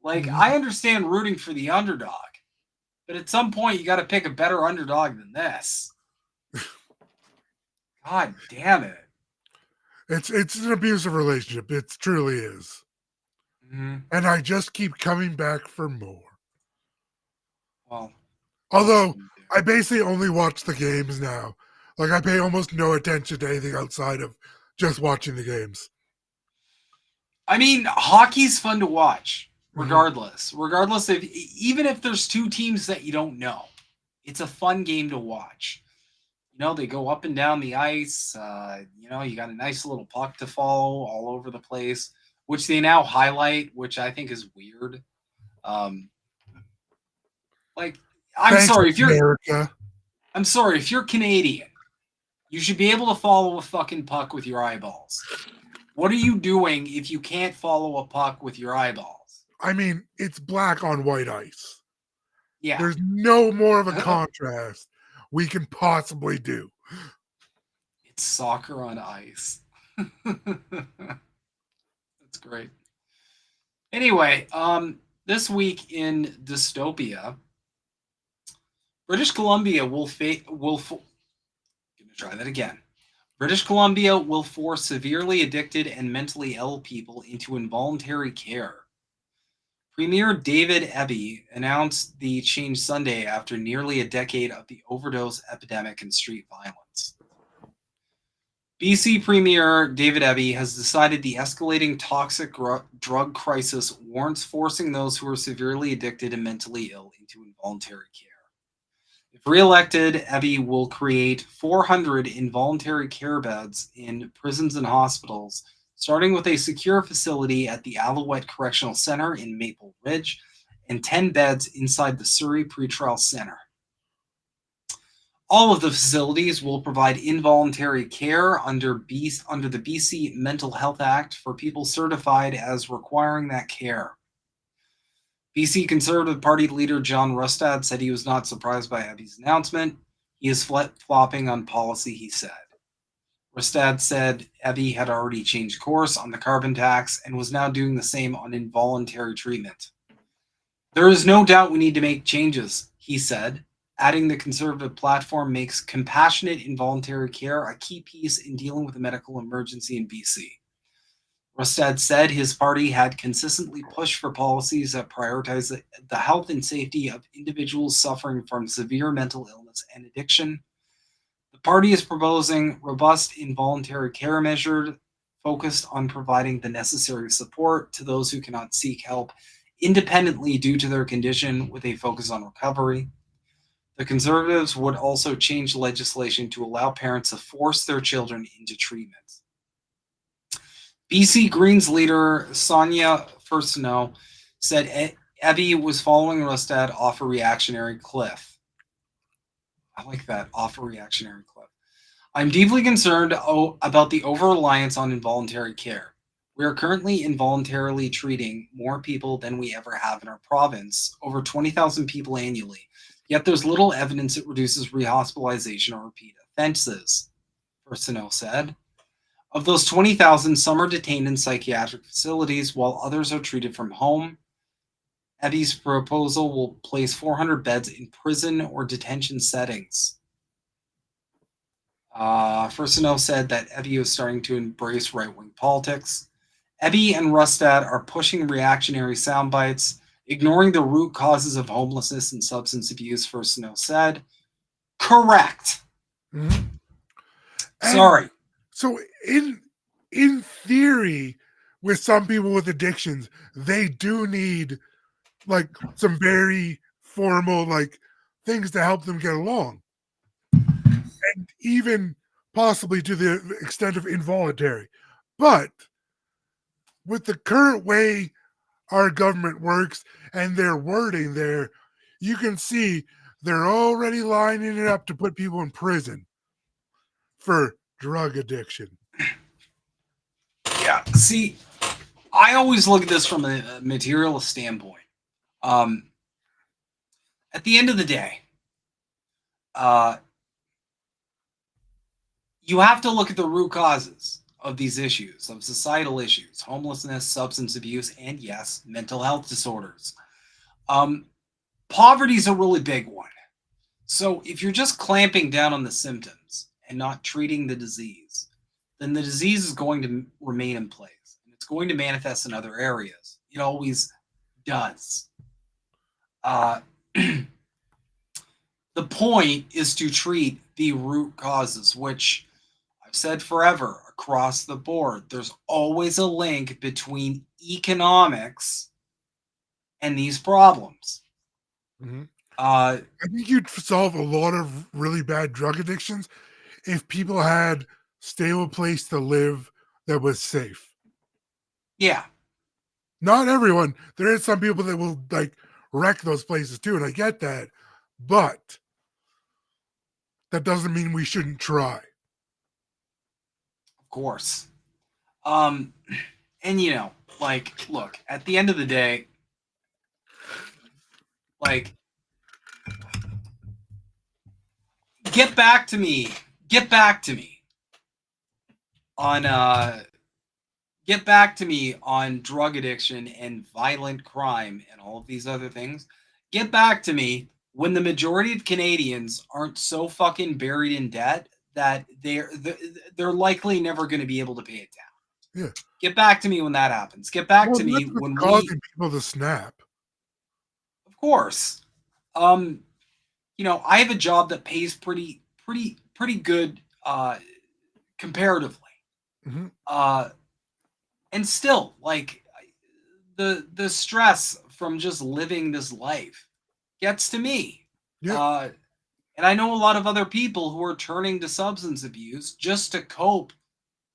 Like, I understand rooting for the underdog, but at some point you got to pick a better underdog than this. God damn it. It's an abusive relationship. It truly is. Mm-hmm. And I just keep coming back for more. Well, although I basically only watch the games now. Like, I pay almost no attention to anything outside of just watching the games. I mean, hockey's fun to watch. Regardless if, even if there's two teams that you don't know, it's a fun game to watch. You know, they go up and down the ice. You know, you got a nice little puck to follow all over the place, which they now highlight, which I think is weird. Like, I'm sorry if you're Canadian, you should be able to follow a fucking puck with your eyeballs. What are you doing if you can't follow a puck with your eyeballs? I mean, it's black on white ice. Yeah. There's no more of a contrast we can possibly do. It's soccer on ice. That's great. Anyway, this week in dystopia, British Columbia British Columbia will force severely addicted and mentally ill people into involuntary care. Premier David Eby announced the change Sunday after nearly a decade of the overdose epidemic and street violence. BC Premier David Eby has decided the escalating toxic drug crisis warrants forcing those who are severely addicted and mentally ill into involuntary care. If re-elected, Eby will create 400 involuntary care beds in prisons and hospitals, starting with a secure facility at the Alouette Correctional Center in Maple Ridge and 10 beds inside the Surrey Pretrial Center. All of the facilities will provide involuntary care under the BC Mental Health Act for people certified as requiring that care. BC Conservative Party leader John Rustad said he was not surprised by Eby's announcement. He is flip-flopping on policy, he said. Rustad said Eby had already changed course on the carbon tax and was now doing the same on involuntary treatment. There is no doubt we need to make changes, he said, adding the Conservative platform makes compassionate involuntary care a key piece in dealing with a medical emergency in BC. Rustad said his party had consistently pushed for policies that prioritize the health and safety of individuals suffering from severe mental illness and addiction. The party is proposing robust involuntary care measures focused on providing the necessary support to those who cannot seek help independently due to their condition, with a focus on recovery. The Conservatives would also change legislation to allow parents to force their children into treatment. BC Greens leader Sonia Furstenau said Ebi was following Rustad off a reactionary cliff. I like that, off a reactionary cliff. I'm deeply concerned about the over-reliance on involuntary care. We are currently involuntarily treating more people than we ever have in our province, over 20,000 people annually. Yet there's little evidence it reduces rehospitalization or repeat offenses, Furstenau said. Of those 20,000, some are detained in psychiatric facilities while others are treated from home. Ebi's proposal will place 400 beds in prison or detention settings. Furstenau said that Ebi is starting to embrace right-wing politics. Ebi and Rustad are pushing reactionary sound bites, ignoring the root causes of homelessness and substance abuse, Furstenau said. Correct. Mm-hmm. Sorry. So in theory, with some people with addictions, they do need like some very formal like things to help them get along. And even possibly to the extent of involuntary. But with the current way our government works and their wording there, you can see they're already lining it up to put people in prison for drug addiction. Yeah, see, I always look at this from a materialist standpoint. At the end of the day, you have to look at the root causes of these issues, of societal issues, homelessness, substance abuse, and yes, mental health disorders. Poverty is a really big one. So if you're just clamping down on the symptoms and not treating the disease, then the disease is going to remain in place. And it's going to manifest in other areas. It always does. The point is to treat the root causes, which I've said forever across the board. There's always a link between economics and these problems. Mm-hmm. I think you'd solve a lot of really bad drug addictions if people had stable place to live that was safe. Yeah. Not everyone. There is some people that will like wreck those places too, and I get that. But that doesn't mean we shouldn't try. Of course. And you know, like, look, at the end of the day, like, get back to me on drug addiction and violent crime and all of these other things. Get back to me when the majority of Canadians aren't so fucking buried in debt that they're likely never going to be able to pay it down. Yeah. Get back to me when that happens. Get back to me when causing people to snap. Of course. You know, I have a job that pays pretty good comparatively. Mm-hmm. And still, like, the stress from just living this life gets to me. Yeah. And I know a lot of other people who are turning to substance abuse just to cope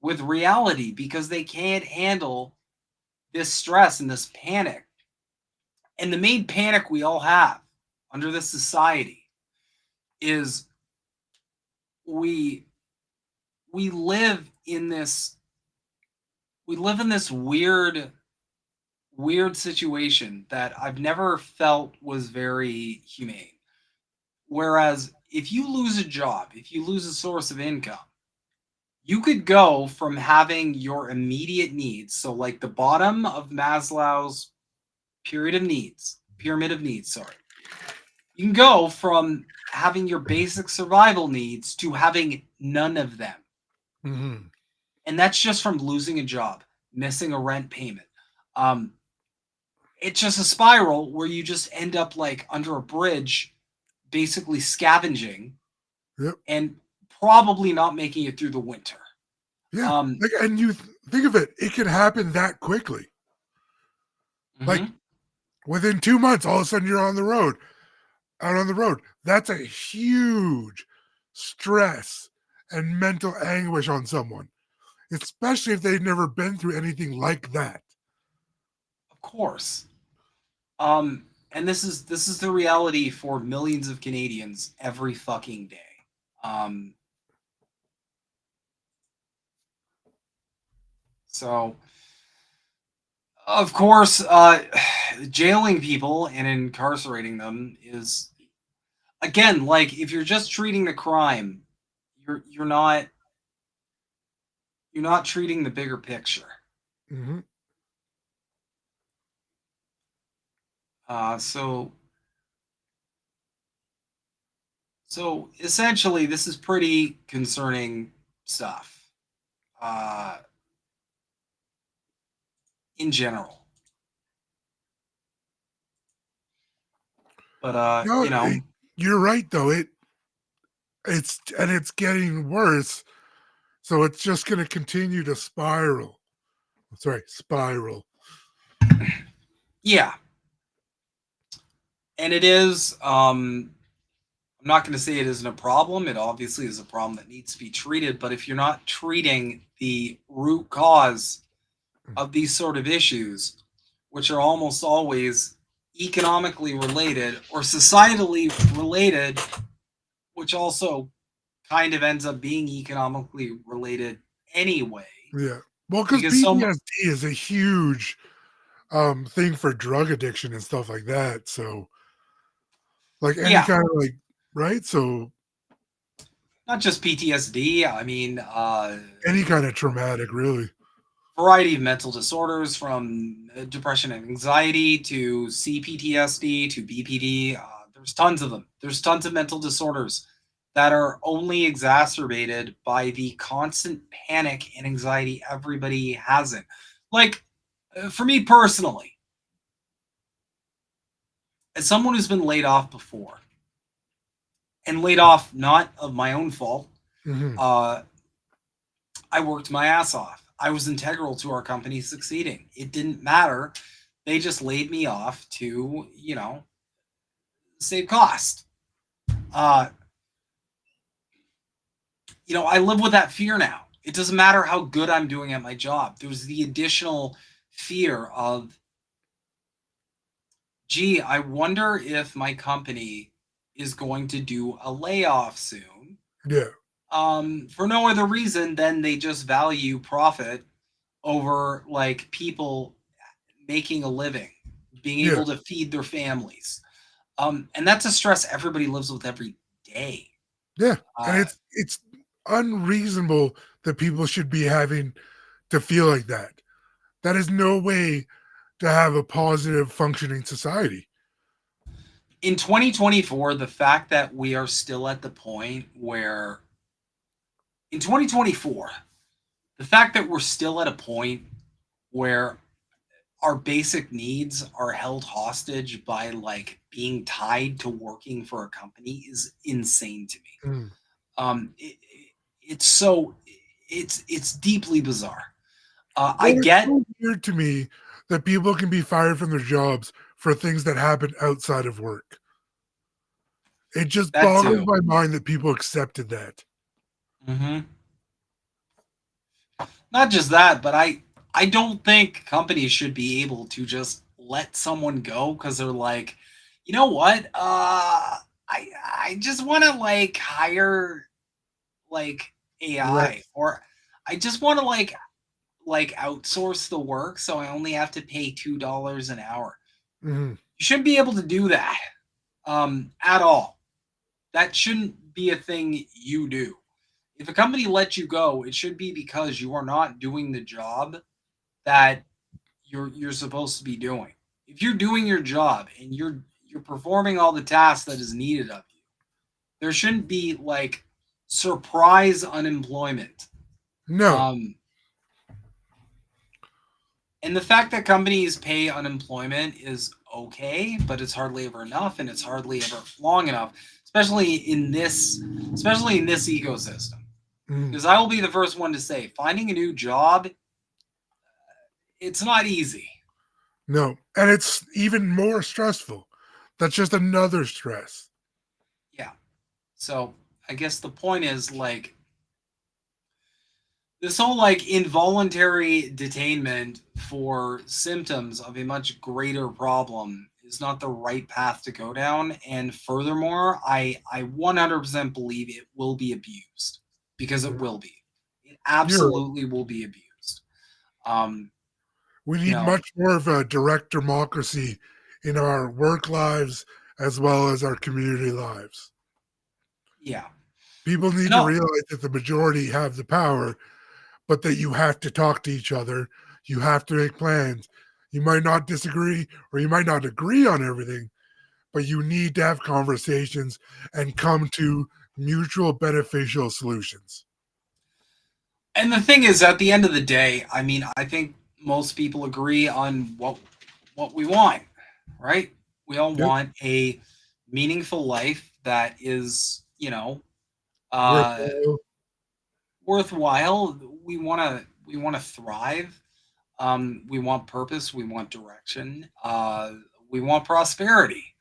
with reality because they can't handle this stress and this panic. And the main panic we all have under this society is we live in this weird situation that I've never felt was very humane. Whereas if you lose a job, if you lose a source of income, you could go from having your immediate needs, so like the bottom of Maslow's pyramid of needs, You can go from having your basic survival needs to having none of them. Mm-hmm. And that's just from losing a job, missing a rent payment. It's just a spiral where you just end up like under a bridge, basically scavenging Yep. and probably not making it through the winter. Yeah. And you think of it, it can happen that quickly. Like within 2 months, all of a sudden you're on the road, out on the road. That's a huge stress and mental anguish on someone, especially if they've never been through anything like that. Of course. And this is the reality for millions of Canadians every fucking day. So of course, jailing people and incarcerating them is, again, like if you're just treating the crime, you're not treating the bigger picture. Mm-hmm. So essentially, this is pretty concerning stuff. In general. But No, you know, you're right though. It's getting worse. So it's just going to continue to spiral. Sorry, spiral. yeah. And it is, I'm not going to say it isn't a problem. It obviously is a problem that needs to be treated. But if you're not treating the root cause of these sort of issues, which are almost always economically related or societally related, which also kind of ends up being economically related anyway. Yeah. Well, because PTSD is a huge thing for drug addiction and stuff like that. So, like any kind of like, right? So, not just PTSD. I mean, any kind of traumatic, really. Variety of mental disorders, from depression and anxiety to CPTSD to BPD. There's tons of them. There's tons of mental disorders that are only exacerbated by the constant panic and anxiety everybody has it. Like, for me personally, as someone who's been laid off before, and laid off not of my own fault, I worked my ass off. I was integral to our company succeeding. It didn't matter. They just laid me off to, save cost. I live with that fear now. It doesn't matter how good I'm doing at my job. There's the additional fear of, gee, I wonder if my company is going to do a layoff soon. Yeah. For no other reason than they just value profit over like people making a living, being able to feed their families. And that's a stress everybody lives with every day. Yeah. And it's unreasonable that people should be having to feel like that. That is no way to have a positive functioning society. In 2024, the fact that we are still at the point where in 2024, the fact that we're still at a point where our basic needs are held hostage by like being tied to working for a company is insane to me. It's deeply bizarre. I get it's so weird to me that people can be fired from their jobs for things that happen outside of work. It just boggles my mind that people accepted that. Not just that, but I don't think companies should be able to just let someone go because they're like, you know what? I just want to like hire like AI, or I just want to like outsource the work, so I only have to pay $2 an hour. You shouldn't be able to do that at all. That shouldn't be a thing you do. If a company lets you go, it should be because you are not doing the job that you're supposed to be doing. If you're doing your job and you're performing all the tasks that is needed of you. There shouldn't be like surprise unemployment. No. And the fact that companies pay unemployment is okay, but it's hardly ever enough, and it's hardly ever long enough, especially in this ecosystem. Because I will be the first one to say, finding a new job, it's not easy. No. And it's even more stressful. That's just another stress. Yeah. So I guess the point is, like, this whole like involuntary detainment for symptoms of a much greater problem is not the right path to go down. And furthermore, I 100% believe it will be abused, because it will be. It absolutely will be abused. We need much more of a direct democracy in our work lives as well as our community lives. Yeah. People need to realize that the majority have the power, but that you have to talk to each other. You have to make plans. You might not disagree or you might not agree on everything, but you need to have conversations and come to mutual beneficial solutions. And the thing is, at the end of the day, I mean, I think most people agree on what we want, right? We all want a meaningful life that is, worthwhile. We want to thrive. We want purpose. We want direction. We want prosperity.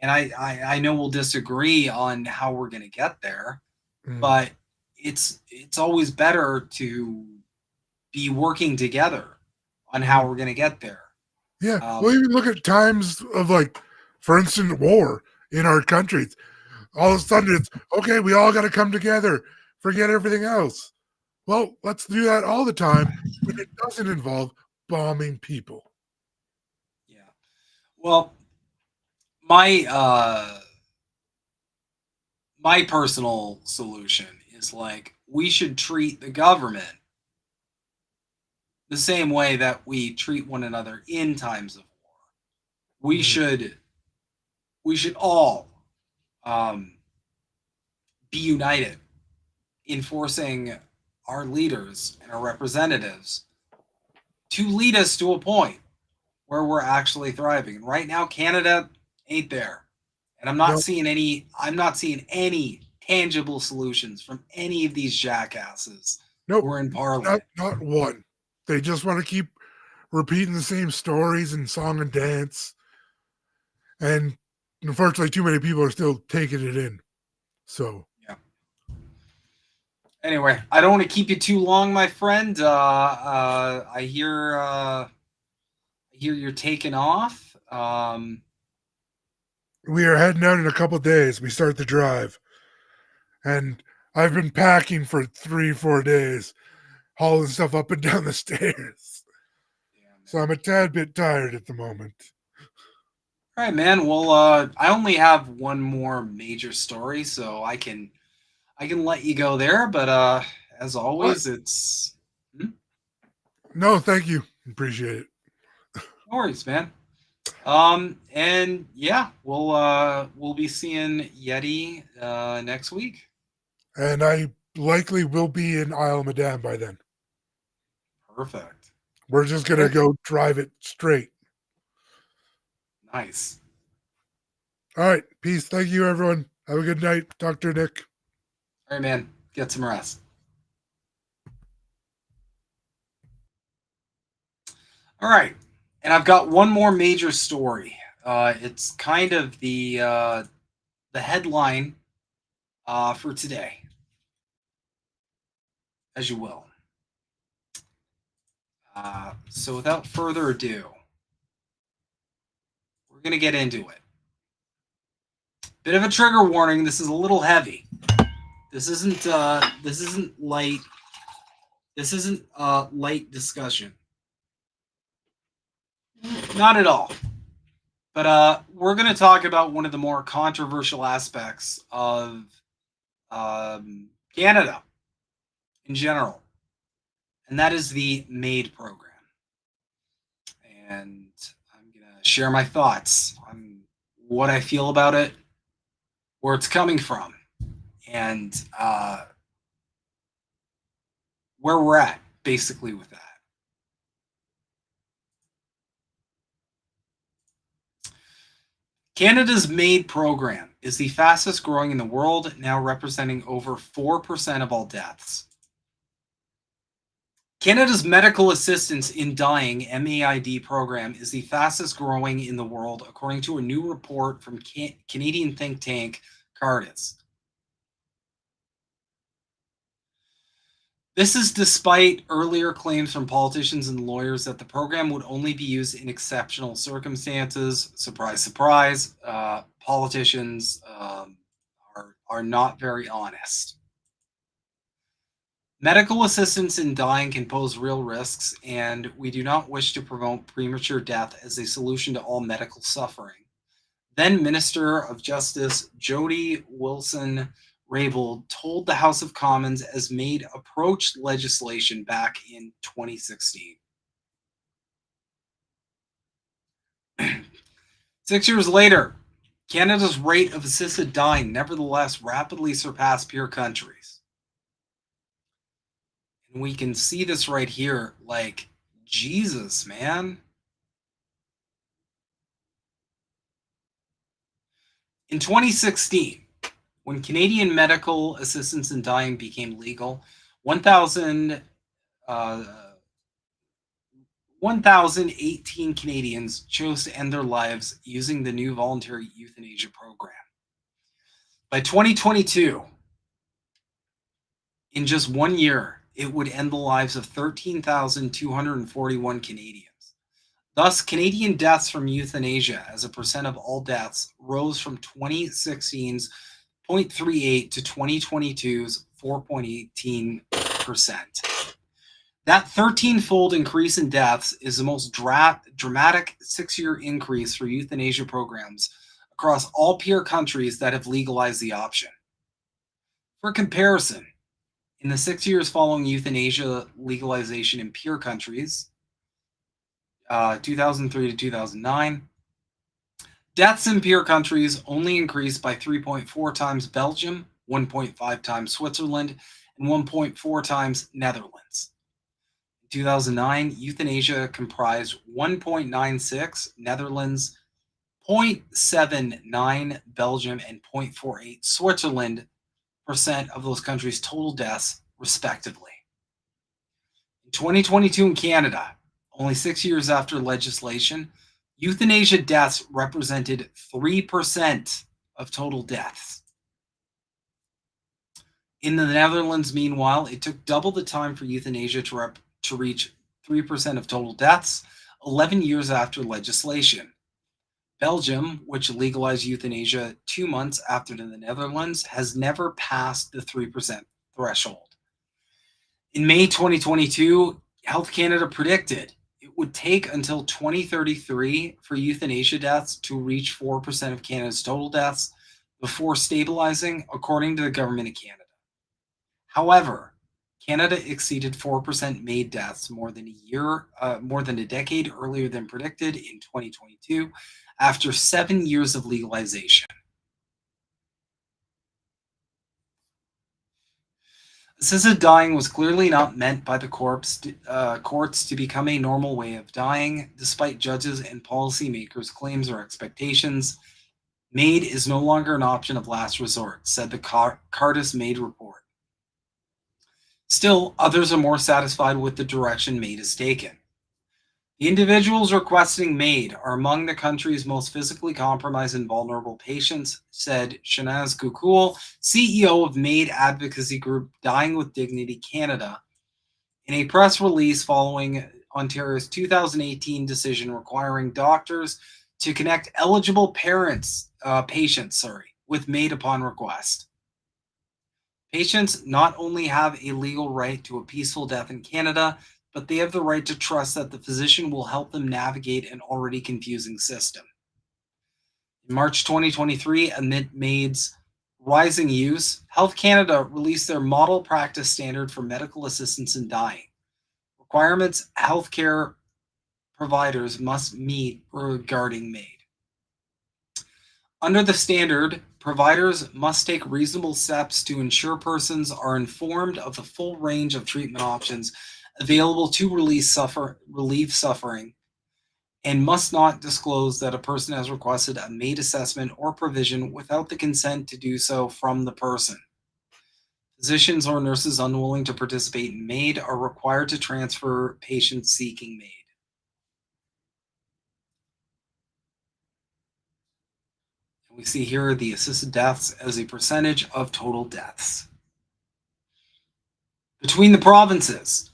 And I know we'll disagree on how we're going to get there, but it's always better to be working together on how we're going to get there. Yeah. Well, even look at times of, like, for instance, war in our countries. All of a sudden it's, okay, we all got to come together. Forget everything else. Well, let's do that all the time, but it doesn't involve bombing people. Yeah. Well, my personal solution is, like, we should treat the government the same way that we treat one another in times of war. We should all be united in forcing our leaders and our representatives to lead us to a point where we're actually thriving. And right now, Canada ain't there. And I'm not seeing any tangible solutions from any of these jackasses who are in Parliament. Not one. They just want to keep repeating the same stories and song and dance. And unfortunately, too many people are still taking it in. So, yeah. Anyway, I don't want to keep you too long, my friend. I hear you're taking off. We are heading out in a couple of days. We start the drive. And I've been packing for 3-4 days, hauling stuff up and down the stairs. So I'm a tad bit tired at the moment. All right, man. Well, I only have one more major story, so I can let you go there. But as always, it's No, thank you. Appreciate it. No worries, man. And yeah, we'll be seeing Yeti next week. And I likely will be in Isle Madame by then. Perfect. We're just gonna go drive it straight. Nice. All right. Peace. Thank you, everyone. Have a good night, Dr. Nick. All right, man. Get some rest. All right. And I've got one more major story. It's kind of the headline for today, as you will. So without further ado, we're going to get into it. Bit of a trigger warning. This is a little heavy. This isn't light. This isn't light discussion. Not at all. But we're going to talk about one of the more controversial aspects of Canada in general, and that is the MAID program. And I'm going to share my thoughts on what I feel about it, where it's coming from, and where we're at, basically, with that. Canada's MAID program is the fastest growing in the world, now representing over 4% of all deaths. Canada's medical assistance in dying M.A.I.D program is the fastest growing in the world, according to a new report from Canadian think tank concedes. This is despite earlier claims from politicians and lawyers that the program would only be used in exceptional circumstances. Surprise, surprise. Politicians are not very honest. Medical assistance in dying can pose real risks, and we do not wish to promote premature death as a solution to all medical suffering. Then Minister of Justice Jody Wilson-Raybould told the House of Commons as MAID approached legislation back in 2016. 6 years later, Canada's rate of assisted dying nevertheless rapidly surpassed peer countries. And we can see this right here, like, Jesus, man. In 2016, when Canadian medical assistance in dying became legal, 1,018 Canadians chose to end their lives using the new voluntary euthanasia program. By 2022, in just 1 year, it would end the lives of 13,241 Canadians. Thus, Canadian deaths from euthanasia as a percent of all deaths rose from 2016's 0.38 to 2022's 4.18%. That 13-fold increase in deaths is the most dramatic 6-year increase for euthanasia programs across all peer countries that have legalized the option. For comparison, in the 6 years following euthanasia legalization in peer countries, 2003 to 2009, deaths in peer countries only increased by 3.4 times Belgium, 1.5 times Switzerland, and 1.4 times Netherlands. In 2009, euthanasia comprised 1.96 Netherlands, 0.79 Belgium, and 0.48 Switzerland % of those countries' total deaths, respectively. In 2022 in Canada, only 6 years after legislation, euthanasia deaths represented 3% of total deaths. In the Netherlands, meanwhile, it took double the time for euthanasia to reach 3% of total deaths, 11 years after legislation. Belgium, which legalized euthanasia 2 months after the Netherlands, has never passed the 3% threshold. In May 2022, Health Canada predicted it would take until 2033 for euthanasia deaths to reach 4% of Canada's total deaths before stabilizing, according to the Government of Canada. However, Canada exceeded 4% MAID deaths more than a decade earlier than predicted in 2022, after 7 years of legalization. Assisted dying was clearly not meant by the courts to become a normal way of dying, despite judges and policymakers' claims or expectations. MAID is no longer an option of last resort, said the Cardis MAID report. Still, others are more satisfied with the direction MAID has taken. The individuals requesting MAID are among the country's most physically compromised and vulnerable patients, said Shanaz Gukul, CEO of MAID advocacy group Dying with Dignity Canada, in a press release following Ontario's 2018 decision requiring doctors to connect eligible patients with MAID upon request. Patients not only have a legal right to a peaceful death in Canada, but they have the right to trust that the physician will help them navigate an already confusing system. In March 2023, amid MAID's rising use, Health Canada released their model practice standard for medical assistance in dying, requirements healthcare providers must meet regarding MAID. Under the standard, providers must take reasonable steps to ensure persons are informed of the full range of treatment options available to relieve suffering, and must not disclose that a person has requested a MAID assessment or provision without the consent to do so from the person. Physicians or nurses unwilling to participate in MAID are required to transfer patients seeking MAID. And we see here the assisted deaths as a percentage of total deaths. Between the provinces,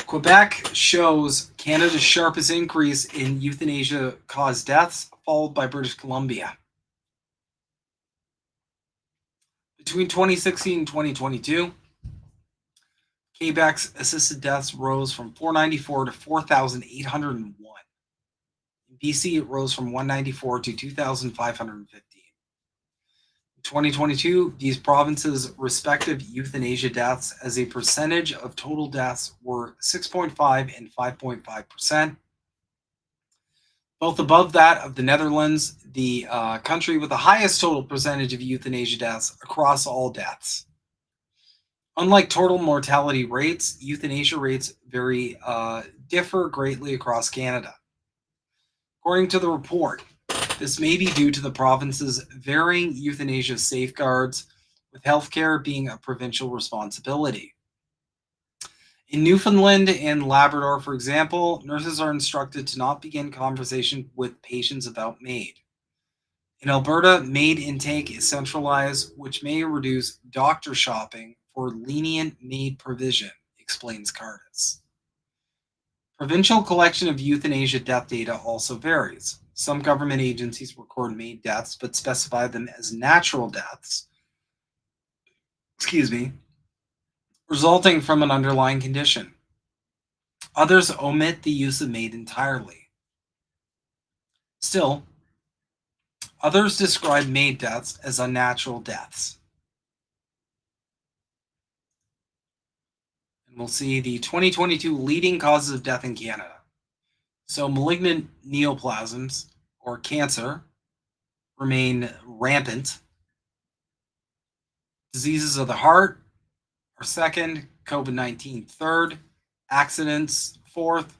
Quebec shows Canada's sharpest increase in euthanasia-caused deaths, followed by British Columbia. Between 2016 and 2022, Quebec's assisted deaths rose from 494 to 4,801. In BC, it rose from 194 to 2,515. In 2022, these provinces' respective euthanasia deaths as a percentage of total deaths were 6.5 and 5.5%, both above that of the Netherlands, the country with the highest total percentage of euthanasia deaths across all deaths. Unlike total mortality rates, euthanasia rates differ greatly across Canada. According to the report, this may be due to the province's varying euthanasia safeguards, with healthcare being a provincial responsibility. In Newfoundland and Labrador, for example, nurses are instructed to not begin conversation with patients about MAID. In Alberta, MAID intake is centralized, which may reduce doctor shopping for lenient MAID provision, explains Cardis. Provincial collection of euthanasia death data also varies. Some government agencies record MAID deaths but specify them as natural deaths, resulting from an underlying condition. Others omit the use of MAID entirely. Still, others describe MAID deaths as unnatural deaths. And we'll see the 2022 leading causes of death in Canada. So malignant neoplasms, or cancer, remain rampant. Diseases of the heart are second, COVID-19 third, accidents fourth,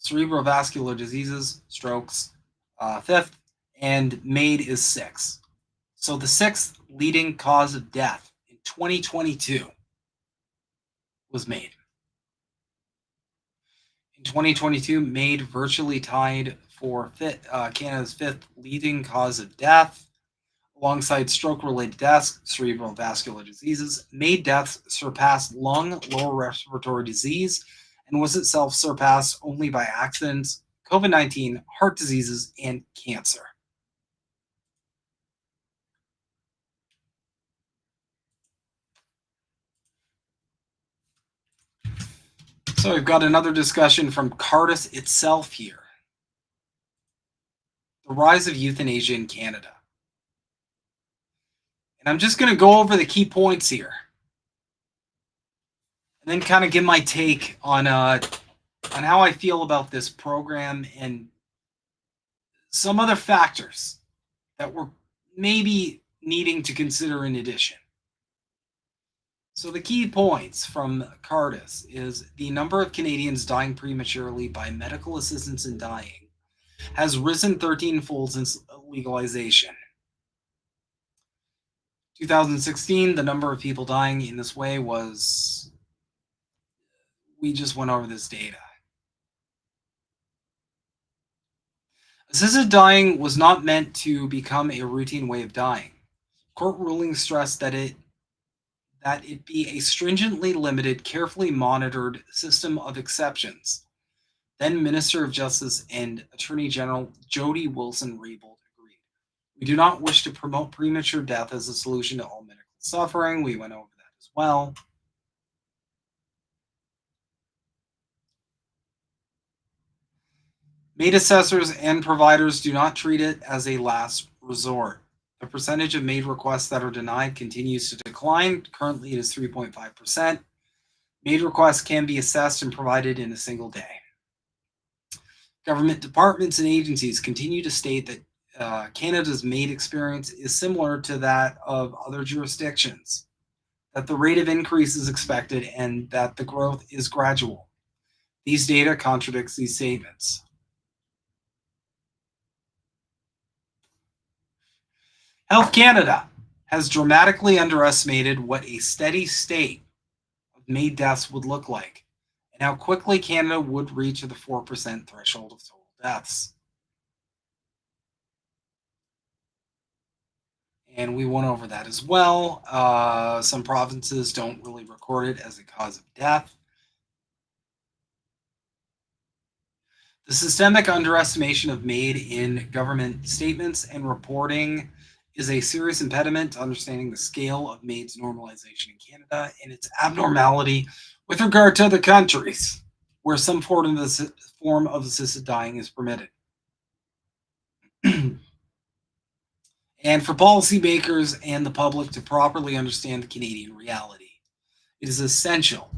cerebrovascular diseases, strokes, fifth, and MAID is sixth. So the sixth leading cause of death in 2022 was MAID. In 2022, MAID virtually tied for Canada's fifth leading cause of death. Alongside stroke-related deaths, cerebral vascular diseases, MAID deaths surpassed lung, lower respiratory disease, and was itself surpassed only by accidents, COVID-19, heart diseases, and cancer. So we've got another discussion from Cardis itself here. The rise of euthanasia in Canada. And I'm just going to go over the key points here. And then kind of give my take on how I feel about this program and some other factors that we're maybe needing to consider in addition. So the key points from Cardis is the number of Canadians dying prematurely by medical assistance in dying has risen 13-fold since legalization. 2016, the number of people dying in this way was, we just went over this data. Assisted dying was not meant to become a routine way of dying. Court rulings stressed that it be a stringently limited, carefully monitored system of exceptions. Then Minister of Justice and Attorney General Jody Wilson-Raybould agreed. We do not wish to promote premature death as a solution to all medical suffering. We went over that as well. MAID assessors and providers do not treat it as a last resort. The percentage of MAID requests that are denied continues to decline. Currently, it is 3.5%. MAID requests can be assessed and provided in a single day. Government departments and agencies continue to state that Canada's MAID experience is similar to that of other jurisdictions, that the rate of increase is expected and that the growth is gradual. These data contradicts these statements. Health Canada has dramatically underestimated what a steady state of MAID deaths would look like and how quickly Canada would reach the 4% threshold of total deaths. And we went over that as well. Some provinces don't really record it as a cause of death. The systemic underestimation of MAID in government statements and reporting is a serious impediment to understanding the scale of MAID's normalization in Canada and its abnormality with regard to other countries where some form of assisted dying is permitted. And for policymakers and the public to properly understand the Canadian reality, it is essential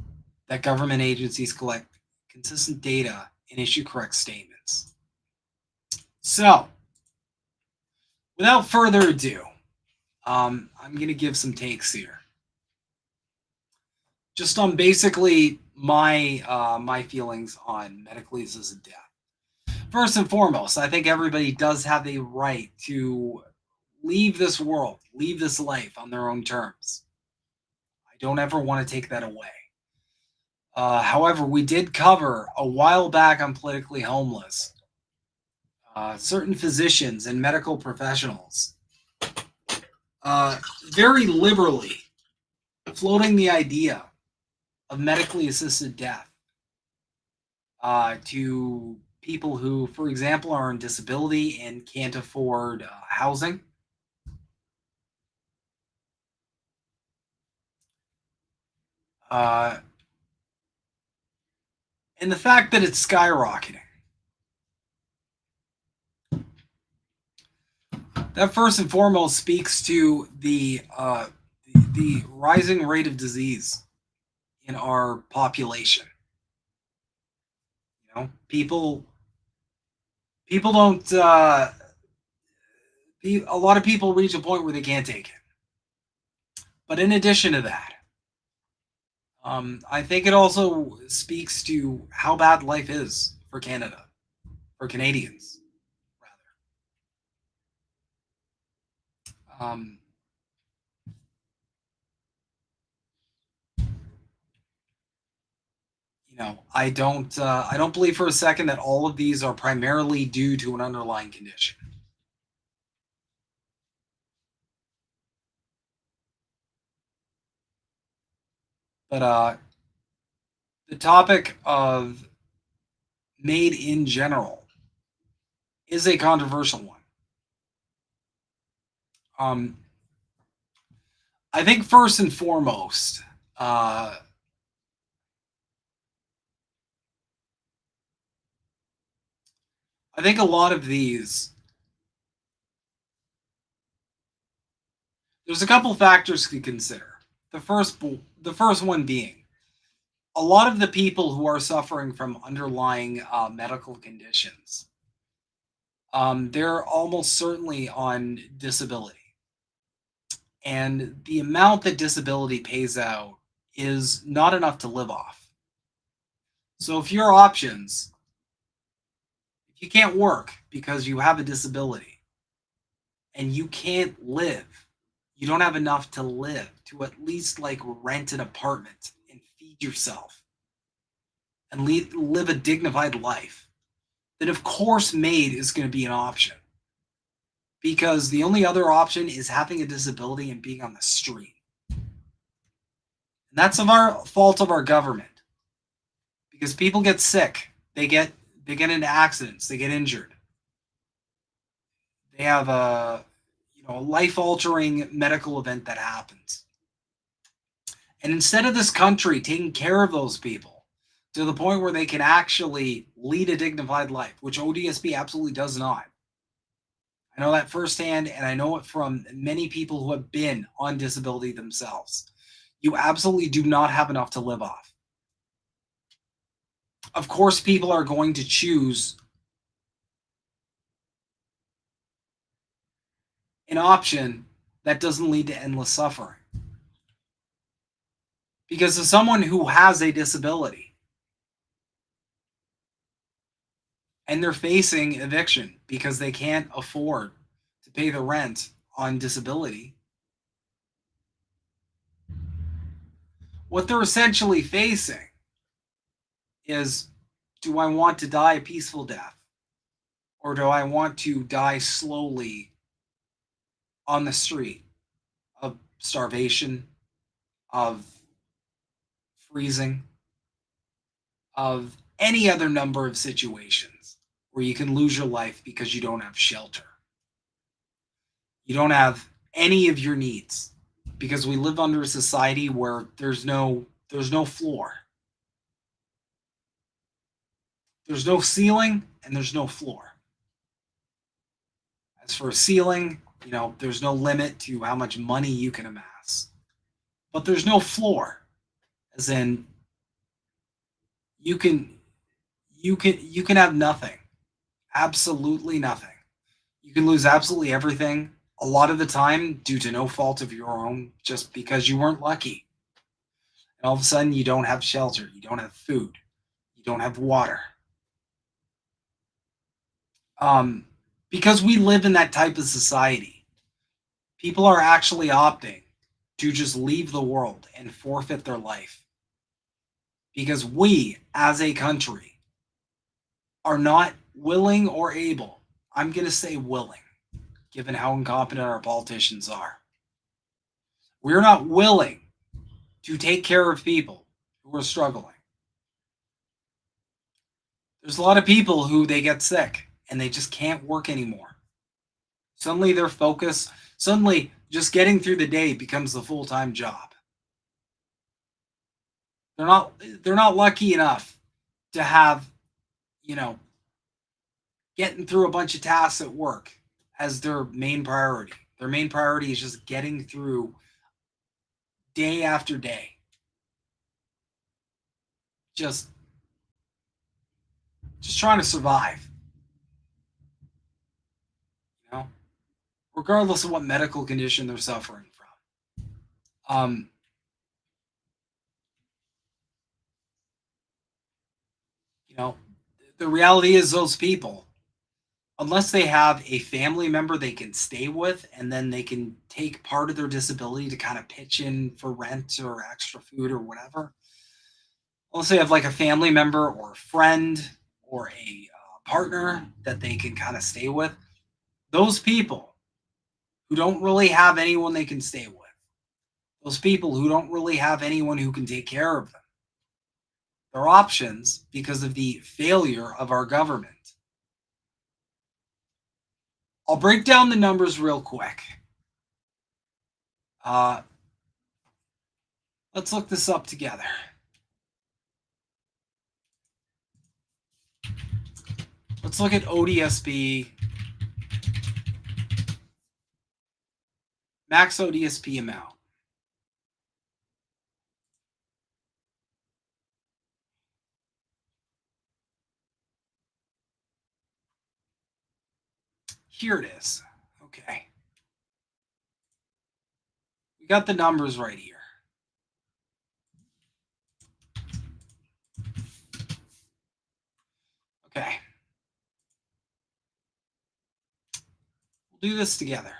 that government agencies collect consistent data and issue correct statements. So, without further ado, I'm going to give some takes here. Just on basically my feelings on medically assisted death. First and foremost, I think everybody does have a right to leave this world, leave this life on their own terms. I don't ever want to take that away. However, we did cover a while back on Politically Homeless certain physicians and medical professionals very liberally floating the idea of medically assisted death to people who, for example, are on disability and can't afford housing. And the fact that it's skyrocketing. That first and foremost speaks to the rising rate of disease in our population. You know, people don't. A lot of people reach a point where they can't take it. But in addition to that, I think it also speaks to how bad life is for Canada, for Canadians, rather. You know, I don't believe for a second that all of these are primarily due to an underlying condition. But the topic of MAID in general is a controversial one. I think first and foremost, I think a lot of these, there's a couple factors to consider. The first one being, a lot of the people who are suffering from underlying medical conditions, they're almost certainly on disability. And the amount that disability pays out is not enough to live off. So if your options, if you can't work because you have a disability and you can't live, you don't have enough to live, to at least like rent an apartment and feed yourself and live a dignified life, then of course MAID is going to be an option. Because the only other option is having a disability and being on the street. And that's our fault of our government. Because people get sick, they get into accidents, they get injured. They have a life-altering medical event that happens. And instead of this country taking care of those people to the point where they can actually lead a dignified life, which ODSP absolutely does not. I know that firsthand, and I know it from many people who have been on disability themselves. You absolutely do not have enough to live off. Of course, people are going to choose an option that doesn't lead to endless suffering. Because as someone who has a disability and they're facing eviction because they can't afford to pay the rent on disability, what they're essentially facing is, do I want to die a peaceful death? Or do I want to die slowly on the street of starvation, of freezing, of any other number of situations where you can lose your life because you don't have shelter? You don't have any of your needs, because we live under a society where there's no floor. There's no ceiling and there's no floor. As for a ceiling, there's no limit to how much money you can amass. But there's no floor. As in, you can have nothing. Absolutely nothing. You can lose absolutely everything, a lot of the time due to no fault of your own, just because you weren't lucky. And all of a sudden you don't have shelter, you don't have food, you don't have water. Because we live in that type of society, people are actually opting to just leave the world and forfeit their life. Because we, as a country, are not willing or able, I'm going to say willing, given how incompetent our politicians are. We're not willing to take care of people who are struggling. There's a lot of people who they get sick and they just can't work anymore. Suddenly their focus, just getting through the day becomes the full-time job. They're not lucky enough to have, getting through a bunch of tasks at work as their main priority. Their main priority is just getting through day after day. Just trying to survive. Regardless of what medical condition they're suffering from. The reality is those people, unless they have a family member they can stay with and then they can take part of their disability to kind of pitch in for rent or extra food or whatever, unless they have like a family member or a friend or a partner that they can kind of stay with, those people who don't really have anyone they can stay with, those people who don't really have anyone who can take care of them, their options, because of the failure of our government. I'll break down the numbers real quick. Let's look this up together. Let's look at ODSP, max ODSP amount. Here it is. Okay. We got the numbers right here. Okay. We'll do this together.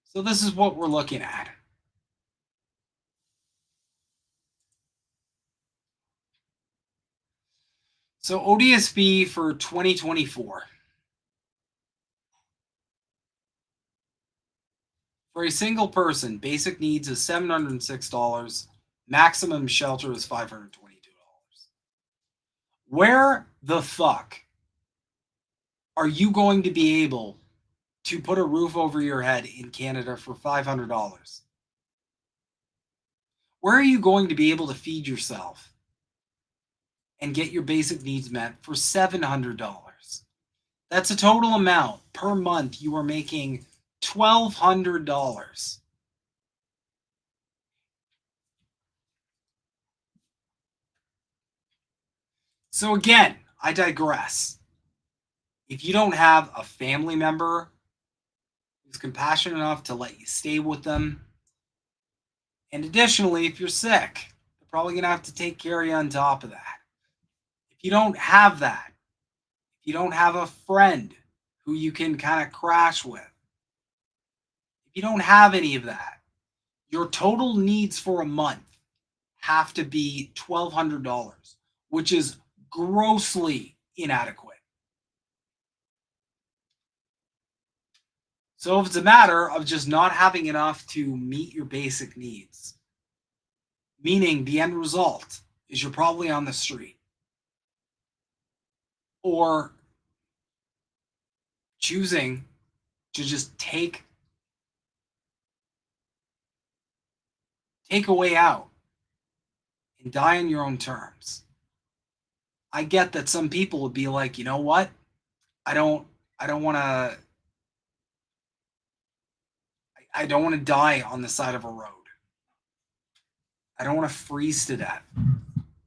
So this is what we're looking at. So ODSP for 2024. For a single person, basic needs is $706. Maximum shelter is $522. Where the fuck are you going to be able to put a roof over your head in Canada for $500? Where are you going to be able to feed yourself and get your basic needs met for $700? That's a total amount per month. You are making $1,200. So again, I digress. If you don't have a family member who's compassionate enough to let you stay with them, and additionally, if you're sick, they're probably going to have to take care of you on top of that. If you don't have that, if you don't have a friend who you can kind of crash with, if you don't have any of that, your total needs for a month have to be $1,200, which is grossly inadequate. So if it's a matter of just not having enough to meet your basic needs, meaning the end result is you're probably on the street, or choosing to just take a way out and die on your own terms. I get that some people would be like, you know what? I don't want to die on the side of a road. I don't want to freeze to death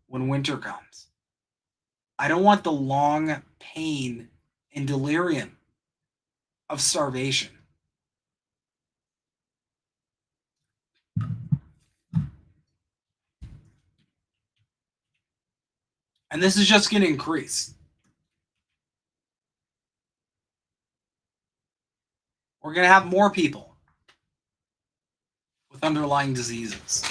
when winter comes. I don't want the long pain and delirium of starvation. And this is just going to increase. We're going to have more people with underlying diseases.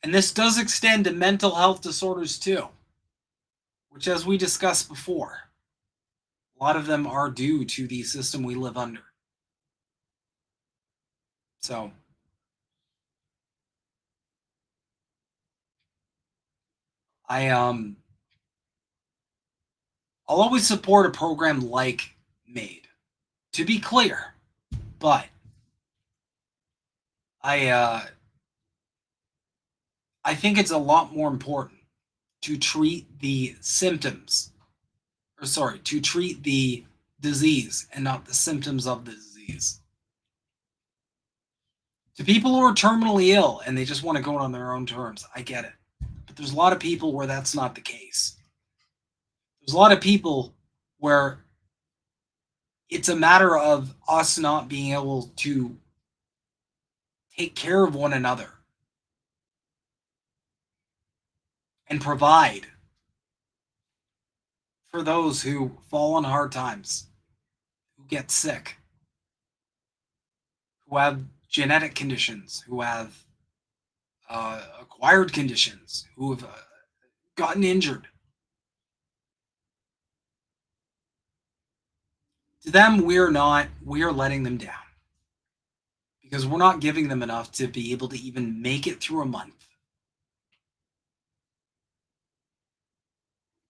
And this does extend to mental health disorders too, which, as we discussed before, a lot of them are due to the system we live under. So, I'll always support a program like MAID, to be clear, but I think it's a lot more important to treat the symptoms, to treat the disease and not the symptoms of the disease. To people who are terminally ill and they just want to go on their own terms, I get it. But there's a lot of people where that's not the case. There's a lot of people where it's a matter of us not being able to take care of one another and provide for those who fall on hard times, who get sick, who have genetic conditions, who have acquired conditions, who have gotten injured. To them, we are letting them down because we're not giving them enough to be able to even make it through a month.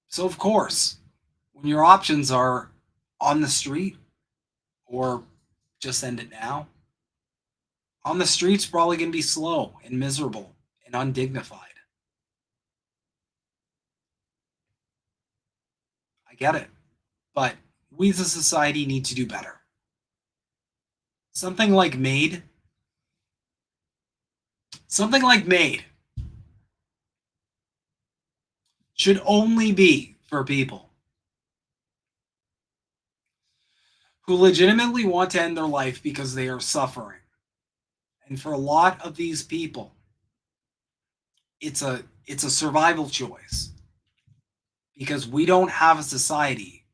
So of course, when your options are on the street or just end it now, on the street's probably going to be slow and miserable and undignified. I get it. But we as a society need to do better. Something like MAID should only be for people who legitimately want to end their life because they are suffering. And for a lot of these people, it's a survival choice because we don't have a society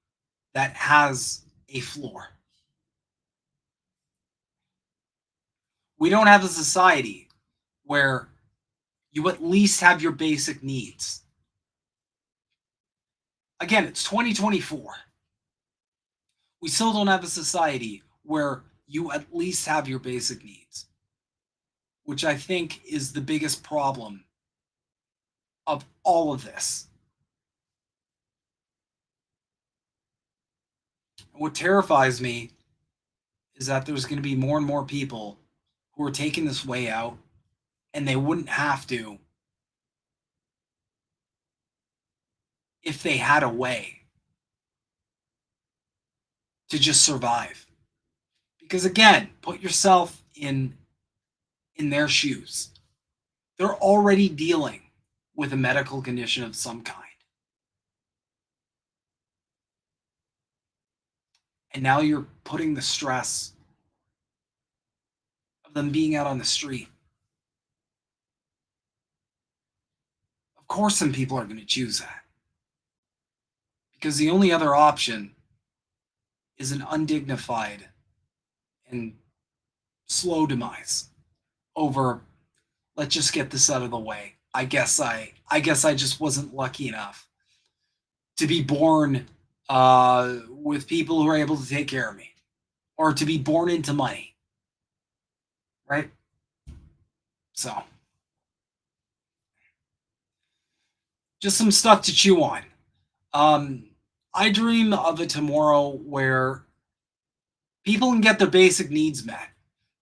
that has a floor. We don't have a society where you at least have your basic needs. Again, it's 2024. We still don't have a society where you at least have your basic needs, which I think is the biggest problem of all of this. And what terrifies me is that there's going to be more and more people who are taking this way out, and they wouldn't have to if they had a way to just survive. Because again, put yourself in their shoes. They're already dealing with a medical condition of some kind. And now you're putting the stress of them being out on the street. Of course, some people are going to choose that. Because the only other option is an undignified and slow demise over, let's just get this out of the way. I guess I just wasn't lucky enough to be born with people who are able to take care of me, or to be born into money, right? So, just some stuff to chew on. I dream of a tomorrow where people can get their basic needs met.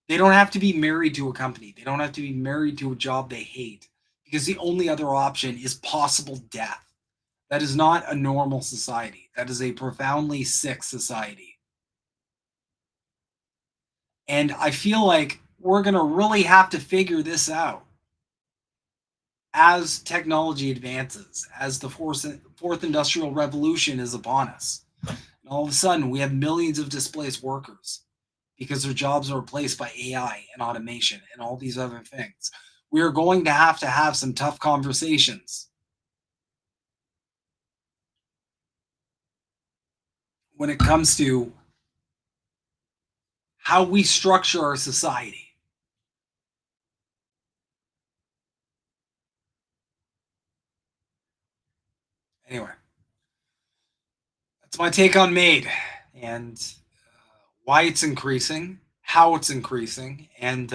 They don't have to be married to a company. They don't have to be married to a job they hate, because the only other option is possible death. That is not a normal society. That is a profoundly sick society. And I feel like we're going to really have to figure this out as technology advances, as the fourth industrial revolution is upon us. And all of a sudden, we have millions of displaced workers because their jobs are replaced by AI and automation and all these other things. We are going to have some tough conversations when it comes to how we structure our society. Anyway, that's my take on MAID and why it's increasing, how it's increasing, and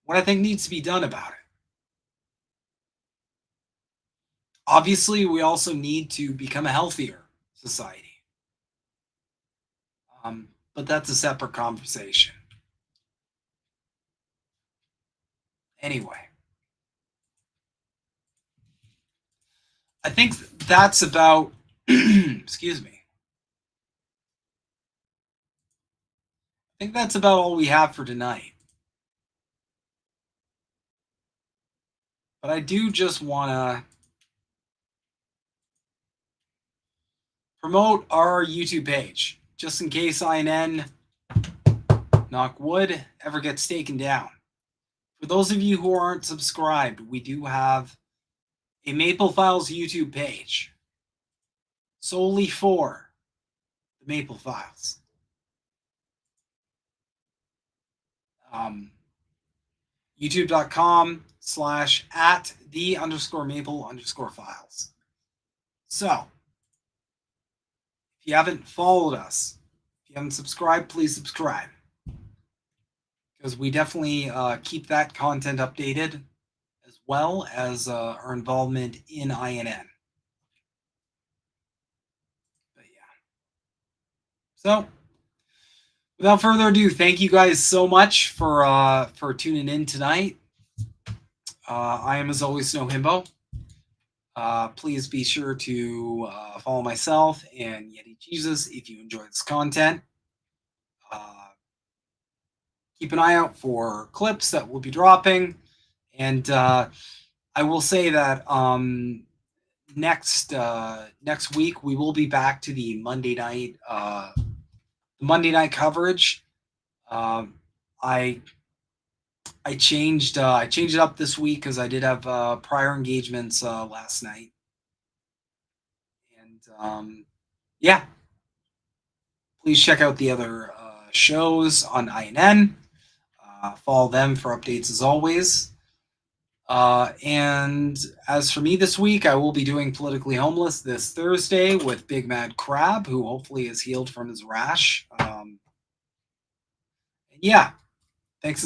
what I think needs to be done about it. Obviously, we also need to become a healthier society. But that's a separate conversation. Anyway, I think that's about, excuse me. I think that's about all we have for tonight. But I do just want to promote our YouTube page, just in case INN, knock wood, ever gets taken down. For those of you who aren't subscribed, we do have a Maple Files YouTube page solely for the Maple Files. YouTube.com/@the_maple_files. So, if you haven't followed us, if you haven't subscribed, please subscribe. Because we definitely keep that content updated, as well as our involvement in INN. But yeah. So, without further ado, thank you guys so much for tuning in tonight. I am, as always, Snow Himbo. Please be sure to follow myself and Yeti Jesus if you enjoy this content. Keep an eye out for clips that will be dropping. And I will say that next week we will be back to the Monday night coverage. I changed it up this week because I did have prior engagements last night, and yeah, please check out the other shows on INN. Follow them for updates as always. And as for me this week, I will be doing Politically Homeless this Thursday with Big Mad Crab, who hopefully is healed from his rash. Yeah, thanks.